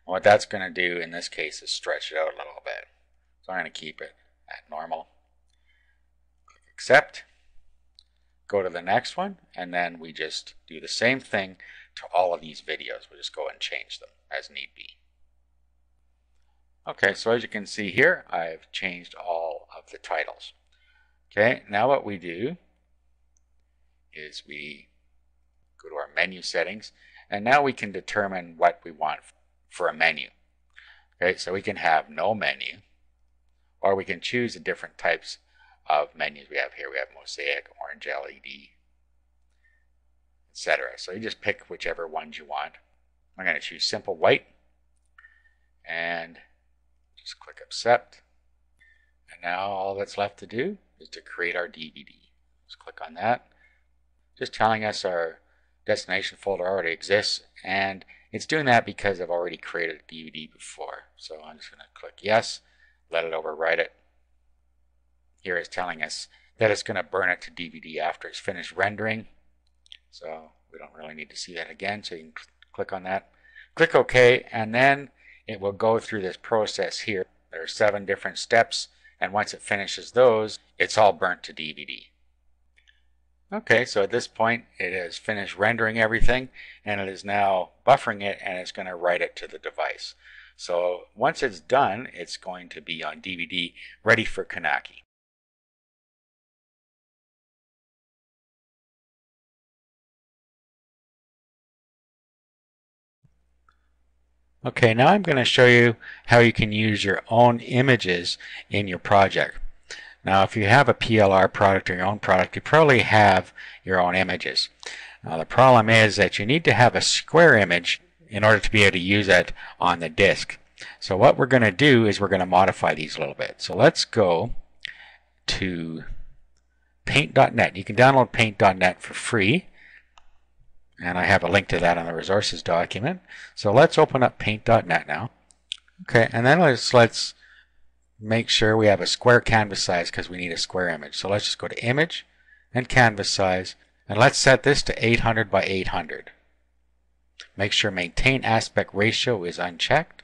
And what that's going to do in this case is stretch it out a little bit. So I'm going to keep it at normal. Click accept. Go to the next one, and then we just do the same thing to all of these videos. We'll just go and change them as need be. Okay, so as you can see here, I've changed all of the titles. Okay, now what we do is we go to our menu settings, and now we can determine what we want for a menu. Okay, so we can have no menu, or we can choose the different types of menus we have here. We have mosaic, orange LED, etc. So you just pick whichever ones you want. I'm going to choose simple white, and just click accept. And now all that's left to do is to create our DVD. Just click on that. Just telling us our destination folder already exists, and it's doing that because I've already created a DVD before. So I'm just going to click yes, let it overwrite it. Here it's telling us that it's going to burn it to DVD after it's finished rendering. So we don't really need to see that again, so you can click on that. Click OK, and then it will go through this process here. There are 7 different steps, and once it finishes those, it's all burnt to DVD. Okay, so at this point it has finished rendering everything, and it is now buffering it, and it's going to write it to the device. So once it's done, it's going to be on DVD ready for Knacky. Okay, now I'm going to show you how you can use your own images in your project. Now, if you have a PLR product or your own product, you probably have your own images. Now, the problem is that you need to have a square image in order to be able to use it on the disk. So what we're going to do is we're going to modify these a little bit. So let's go to paint.net. You can download paint.net for free, and I have a link to that on the resources document. So let's open up paint.net now. Okay, and then let's make sure we have a square canvas size because we need a square image. So let's just go to image and canvas size, and let's set this to 800 by 800. Make sure maintain aspect ratio is unchecked.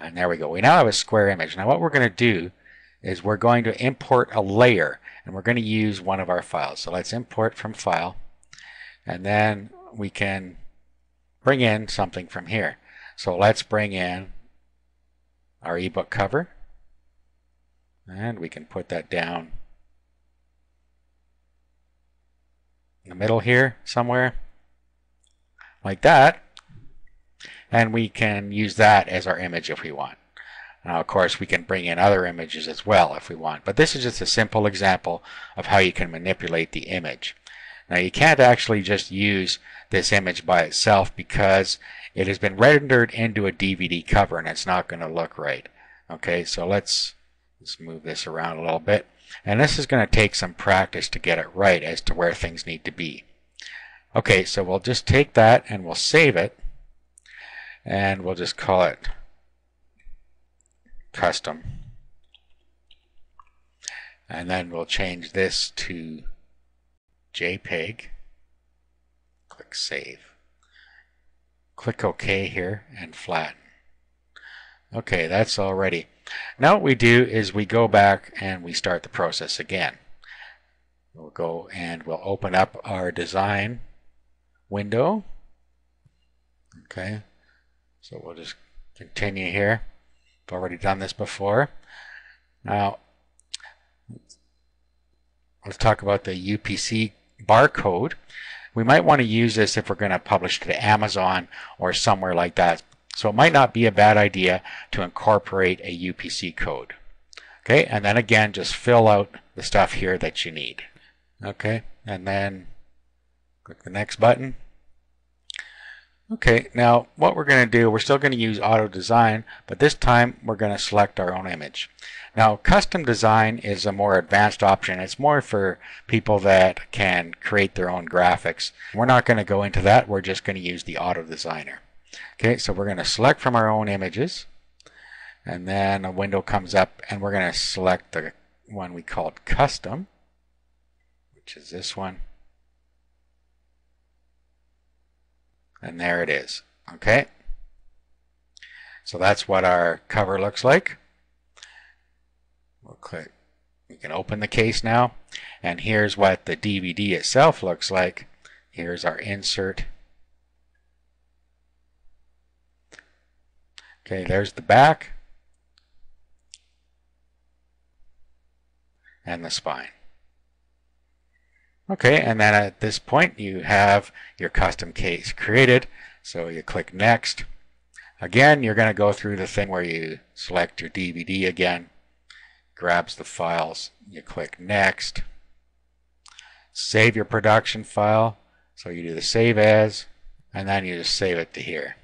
And there we go. We now have a square image. Now what we're going to do is we're going to import a layer, and we're going to use one of our files. So let's import from file, and then we can bring in something from here. So let's bring in our ebook cover, and we can put that down in the middle here somewhere like that, and we can use that as our image if we want. Now, of course, we can bring in other images as well if we want, but this is just a simple example of how you can manipulate the image. Now, you can't actually just use this image by itself because it has been rendered into a DVD cover and it's not going to look right. Okay, so let's move this around a little bit. And this is going to take some practice to get it right as to where things need to be. Okay, so we'll just take that and we'll save it, and we'll just call it custom, and then we'll change this to JPEG. Click save, click OK here, and flatten. Okay, that's all ready. Now what we do is we go back and we start the process again. We'll go and we'll open up our design window. Okay, so we'll just continue here. I've already done this before. Now, let's talk about the UPC barcode. We might want to use this if we're going to publish to Amazon or somewhere like that. So it might not be a bad idea to incorporate a UPC code. Okay, and then again, just fill out the stuff here that you need. Okay, and then click the next button. Okay, now what we're going to do, we're still going to use auto design, but this time we're going to select our own image. Now, custom design is a more advanced option. It's more for people that can create their own graphics. We're not going to go into that. We're just going to use the auto designer. Okay, so we're going to select from our own images, and then a window comes up, and we're going to select the one we called custom, which is this one. And there it is. Okay, so that's what our cover looks like. We'll click. We can open the case now, and here's what the DVD itself looks like. Here's our insert. Okay, there's the back and the spine. Okay, and then at this point you have your custom case created, so you click next. Again, you're going to go through the thing where you select your DVD again, grabs the files, you click next, save your production file, so you do the save as, and then you just save it to here.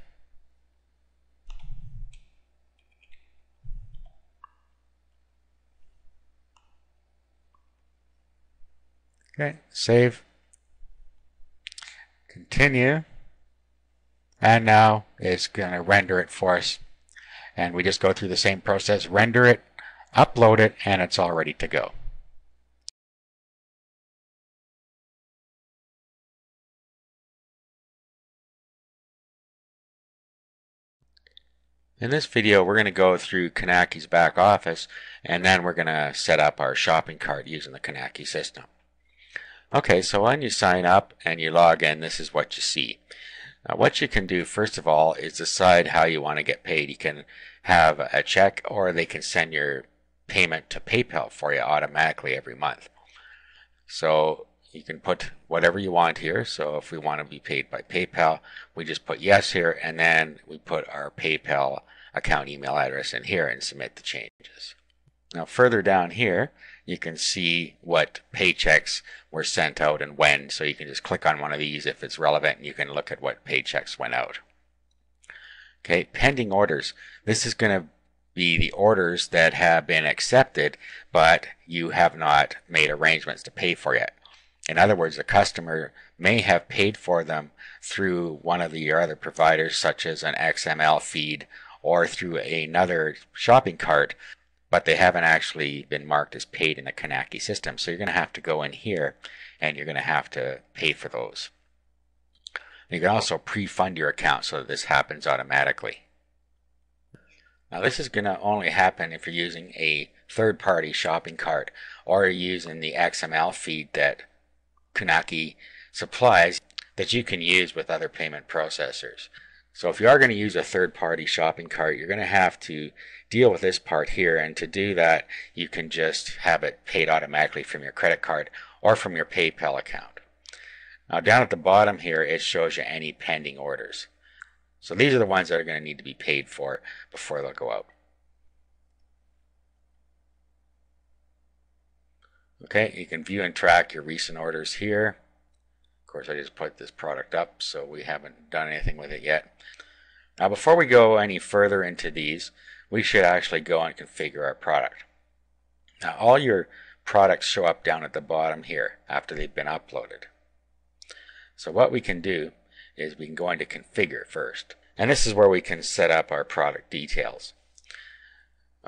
Okay, save, continue, and now it's going to render it for us. And we just go through the same process, render it, upload it, and it's all ready to go. In this video, we're going to go through Knaki's back office, and then we're going to set up our shopping cart using the Knaki system. Okay, so when you sign up and you log in, this is what you see. What you can do, first of all, is decide how you want to get paid. You can have a check, or they can send your payment to PayPal for you automatically every month. So you can put whatever you want here. So if we want to be paid by PayPal, we just put yes here, and then we put our PayPal account email address in here and submit the changes. Now further down here, you can see what paychecks were sent out and when, so you can just click on one of these if it's relevant, and you can look at what paychecks went out. Okay, pending orders. This is going to be the orders that have been accepted, but you have not made arrangements to pay for yet. In other words, the customer may have paid for them through one of your other providers, such as an XML feed or through another shopping cart, but they haven't actually been marked as paid in the Knaki system. So you're going to have to go in here and you're going to have to pay for those. You can also pre-fund your account so that this happens automatically. Now this is going to only happen if you're using a third-party shopping cart or you're using the XML feed that Conacky supplies that you can use with other payment processors. So if you are going to use a third-party shopping cart, you're going to have to deal with this part here, and to do that you can just have it paid automatically from your credit card or from your PayPal account. Now down at the bottom here it shows you any pending orders. So these are the ones that are going to need to be paid for before they'll go out. Okay, you can view and track your recent orders here. Of course, I just put this product up, so we haven't done anything with it yet. Now, before we go any further into these, we should actually go and configure our product. Now, all your products show up down at the bottom here after they've been uploaded. So what we can do is we can go into configure first. And this is where we can set up our product details.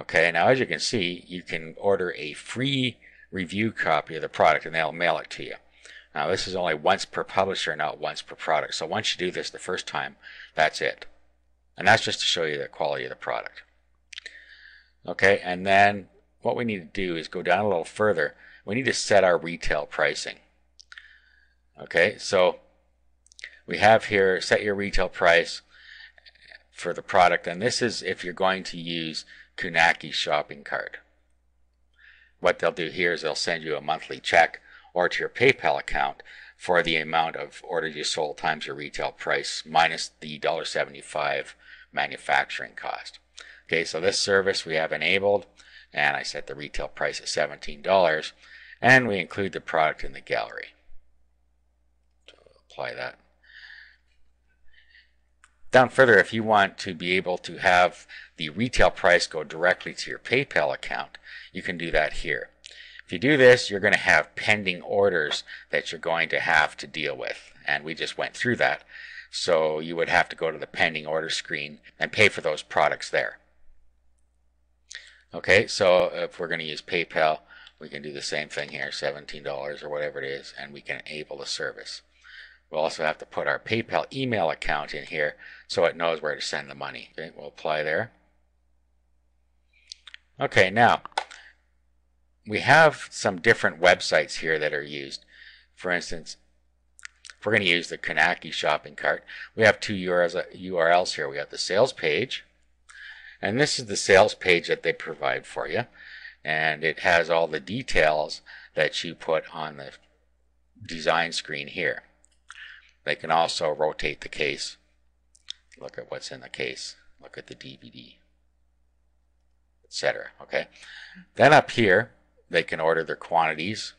Okay, now as you can see, you can order a free review copy of the product and they'll mail it to you. Now this is only once per publisher, not once per product. So once you do this the first time, that's it. And that's just to show you the quality of the product. Okay, and then what we need to do is go down a little further. We need to set our retail pricing. Okay, so we have here set your retail price for the product, and this is if you're going to use Conacky shopping cart. What they'll do here is they'll send you a monthly check or to your PayPal account for the amount of orders you sold times your retail price minus the $1.75 manufacturing cost. Okay, so this service we have enabled, and I set the retail price at $17, and we include the product in the gallery. So we'll apply that. Down further, if you want to be able to have the retail price go directly to your PayPal account, you can do that here. If you do this, you're going to have pending orders that you're going to have to deal with, and we just went through that. So you would have to go to the pending order screen and pay for those products there. Okay, so if we're going to use PayPal, we can do the same thing here, $17 or whatever it is, and we can enable the service. We'll also have to put our PayPal email account in here so it knows where to send the money. Okay, we'll apply there. Okay, now we have some different websites here that are used. For instance, if we're going to use the Conacky shopping cart, we have two URLs here. We have the sales page, and this is the sales page that they provide for you, and it has all the details that you put on the design screen here. They can also rotate the case, look at what's in the case, look at the DVD, etc. Okay. Then up here, they can order their quantities,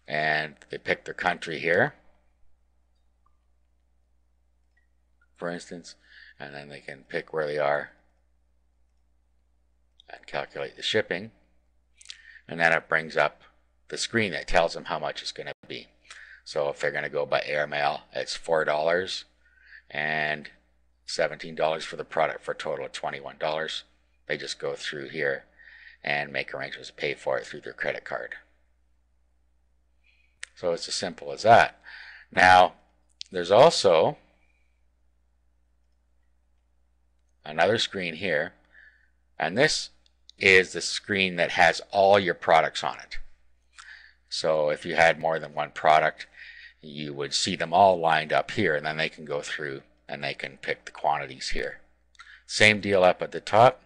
and they pick their country here, for instance, and then they can pick where they are and calculate the shipping, and then it brings up the screen that tells them how much it's going to be. So if they're going to go by airmail, it's $4 and $17 for the product for a total of $21. They just go through here and make arrangements to pay for it through their credit card. So it's as simple as that. Now, there's also another screen here, and this is the screen that has all your products on it. So if you had more than one product, you would see them all lined up here, and then they can go through and they can pick the quantities here. Same deal up at the top,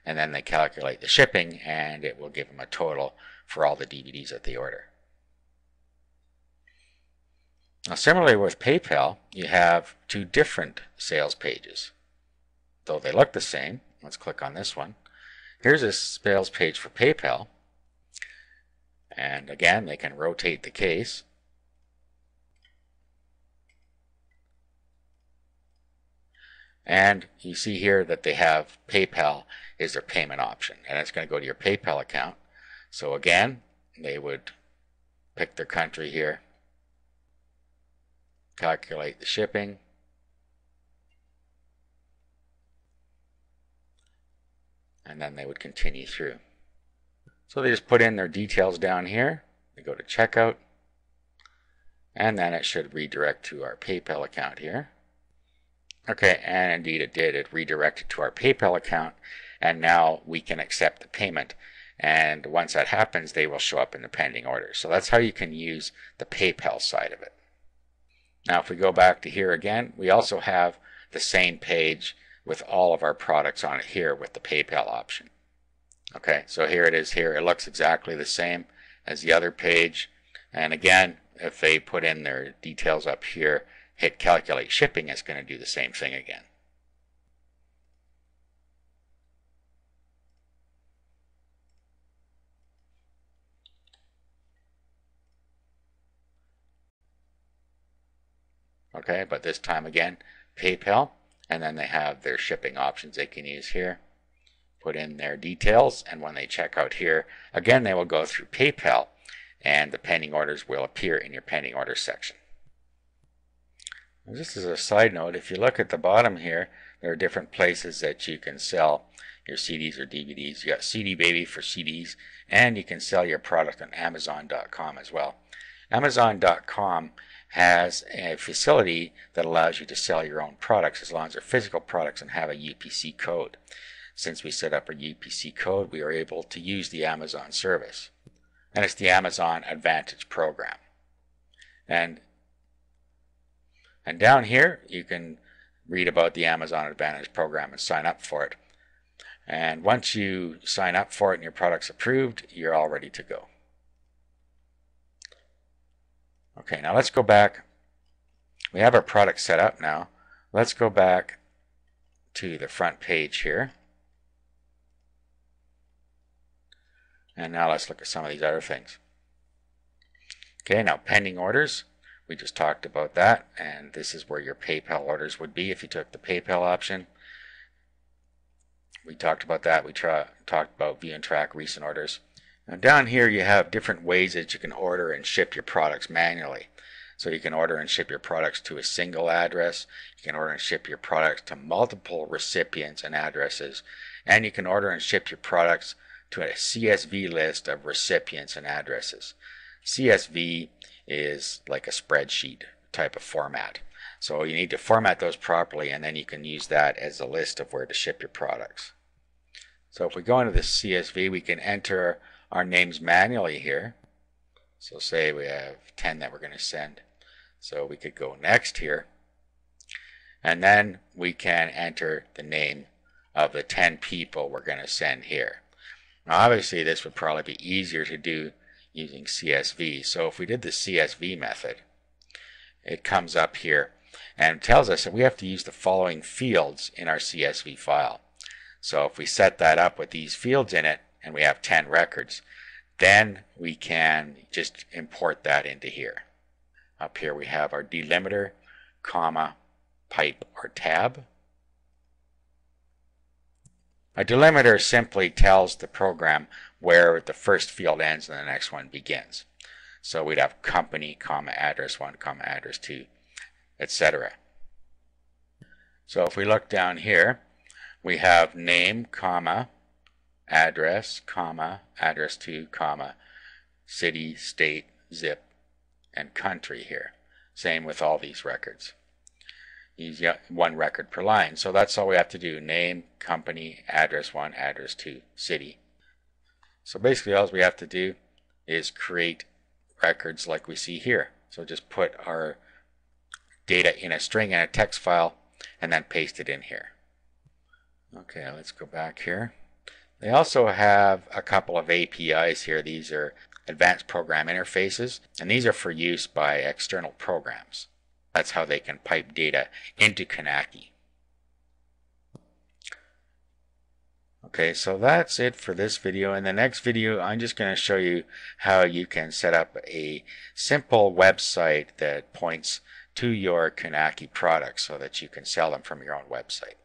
and then they calculate the shipping, and it will give them a total for all the DVDs that they order. Now, similarly with PayPal, you have two different sales pages. Though they look the same, let's click on this one. Here's a sales page for PayPal, and again, they can rotate the case. And you see here that they have PayPal is their payment option, and it's going to go to your PayPal account. So again, they would pick their country here, calculate the shipping, and then they would continue through. So they just put in their details down here, they go to checkout, and then it should redirect to our PayPal account here. Okay, and indeed it did. It redirected to our PayPal account, and now we can accept the payment. And once that happens, they will show up in the pending order. So that's how you can use the PayPal side of it. Now if we go back to here again, we also have the same page with all of our products on it here with the PayPal option. Okay, so here it is here. It looks exactly the same as the other page. And again, if they put in their details up here, hit calculate shipping, it's going to do the same thing again. Okay, but this time again, PayPal, and then they have their shipping options they can use here. Put in their details, and when they check out here, again they will go through PayPal, and the pending orders will appear in your pending orders section. And just as a side note, if you look at the bottom here, there are different places that you can sell your CDs or DVDs. You got CD Baby for CDs, and you can sell your product on Amazon.com as well. Amazon.com has a facility that allows you to sell your own products as long as they're physical products and have a UPC code. Since we set up a UPC code, we are able to use the Amazon service. And it's the Amazon Advantage program. And down here, you can read about the Amazon Advantage program and sign up for it. And once you sign up for it and your product's approved, you're all ready to go. Okay, now let's go back. We have our product set up now. Let's go back to the front page here. And now let's look at some of these other things. Okay, now pending orders. We just talked about that, and this is where your PayPal orders would be if you took the PayPal option. We talked about that. We talked about view and track recent orders. Now down here you have different ways that you can order and ship your products manually. So you can order and ship your products to a single address, you can order and ship your products to multiple recipients and addresses, and you can order and ship your products to a CSV list of recipients and addresses. CSV is like a spreadsheet type of format. So you need to format those properly, and then you can use that as a list of where to ship your products. So if we go into the CSV, we can enter our names manually here. So say we have 10 that we're going to send. So we could go next here, and then we can enter the name of the 10 people we're going to send here. Now obviously this would probably be easier to do using CSV. So if we did the CSV method, it comes up here and tells us that we have to use the following fields in our CSV file. So if we set that up with these fields in it, and we have 10 records, then we can just import that into here. Up here we have our delimiter, comma, pipe, or tab. A delimiter simply tells the program where the first field ends and the next one begins. So we'd have company, comma, address 1, comma, address 2, etc. So if we look down here, we have name, comma, address, comma, address 2, comma, city, state, zip, and country here. Same with all these records. Use one record per line. So that's all we have to do. Name, company, address 1, address 2, city. So basically all we have to do is create records like we see here. So just put our data in a string and a text file and then paste it in here. Okay, let's go back here. They also have a couple of APIs here. These are advanced program interfaces, and these are for use by external programs. That's how they can pipe data into Knacky. Okay, so that's it for this video. In the next video, I'm just going to show you how you can set up a simple website that points to your Knacky products so that you can sell them from your own website.